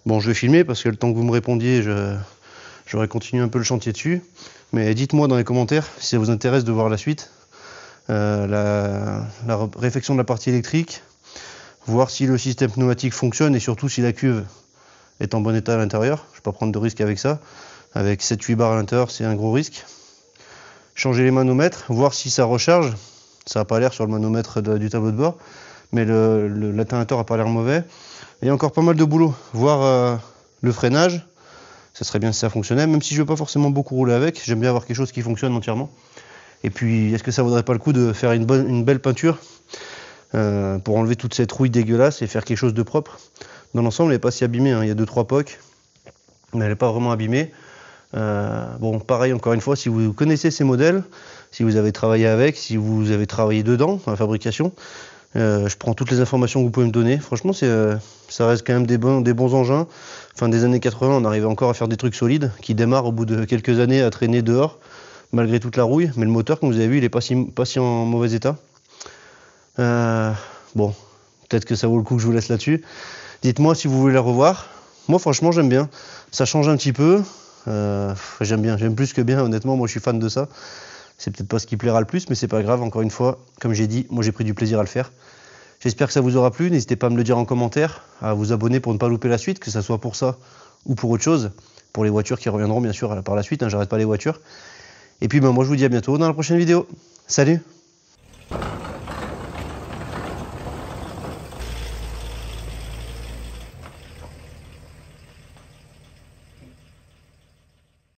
Bon, je vais filmer parce que le temps que vous me répondiez, j'aurais continué un peu le chantier dessus. Mais dites-moi dans les commentaires si ça vous intéresse de voir la suite. La réfection de la partie électrique, voir si le système pneumatique fonctionne et surtout si la cuve est en bon état à l'intérieur. Je ne vais pas prendre de risque avec ça. Avec 7-8 bars à l'intérieur, c'est un gros risque. Changer les manomètres, voir si ça recharge. Ça n'a pas l'air sur le manomètre du tableau de bord, mais l'alternateur n'a pas l'air mauvais. Il y a encore pas mal de boulot. Voir le freinage, ça serait bien si ça fonctionnait, même si je ne veux pas forcément beaucoup rouler avec. J'aime bien avoir quelque chose qui fonctionne entièrement. Et puis, est-ce que ça vaudrait pas le coup de faire une belle peinture pour enlever toute cette rouille dégueulasse et faire quelque chose de propre. Dans l'ensemble, elle n'est pas si abîmée, hein. Il y a 2-3 pocs, mais elle n'est pas vraiment abîmée. Bon, pareil, encore une fois, si vous connaissez ces modèles, si vous avez travaillé avec, si vous avez travaillé dedans, dans la fabrication, je prends toutes les informations que vous pouvez me donner. Franchement, ça reste quand même des bons engins. Fin des années 80, on arrivait encore à faire des trucs solides qui démarrent au bout de quelques années à traîner dehors, malgré toute la rouille. Mais le moteur, comme vous avez vu, il n'est pas si en mauvais état. Bon, peut-être que ça vaut le coup que je vous laisse là-dessus. Dites-moi si vous voulez la revoir. Moi, franchement, j'aime bien. Ça change un petit peu. J'aime bien, j'aime plus que bien, honnêtement. Moi, je suis fan de ça. C'est peut-être pas ce qui plaira le plus, mais c'est pas grave. Encore une fois, comme j'ai dit, moi, j'ai pris du plaisir à le faire. J'espère que ça vous aura plu. N'hésitez pas à me le dire en commentaire, à vous abonner pour ne pas louper la suite, que ça soit pour ça ou pour autre chose. Pour les voitures qui reviendront, bien sûr, par la suite. Hein, j'arrête pas les voitures. Et puis, moi, je vous dis à bientôt dans la prochaine vidéo. Salut!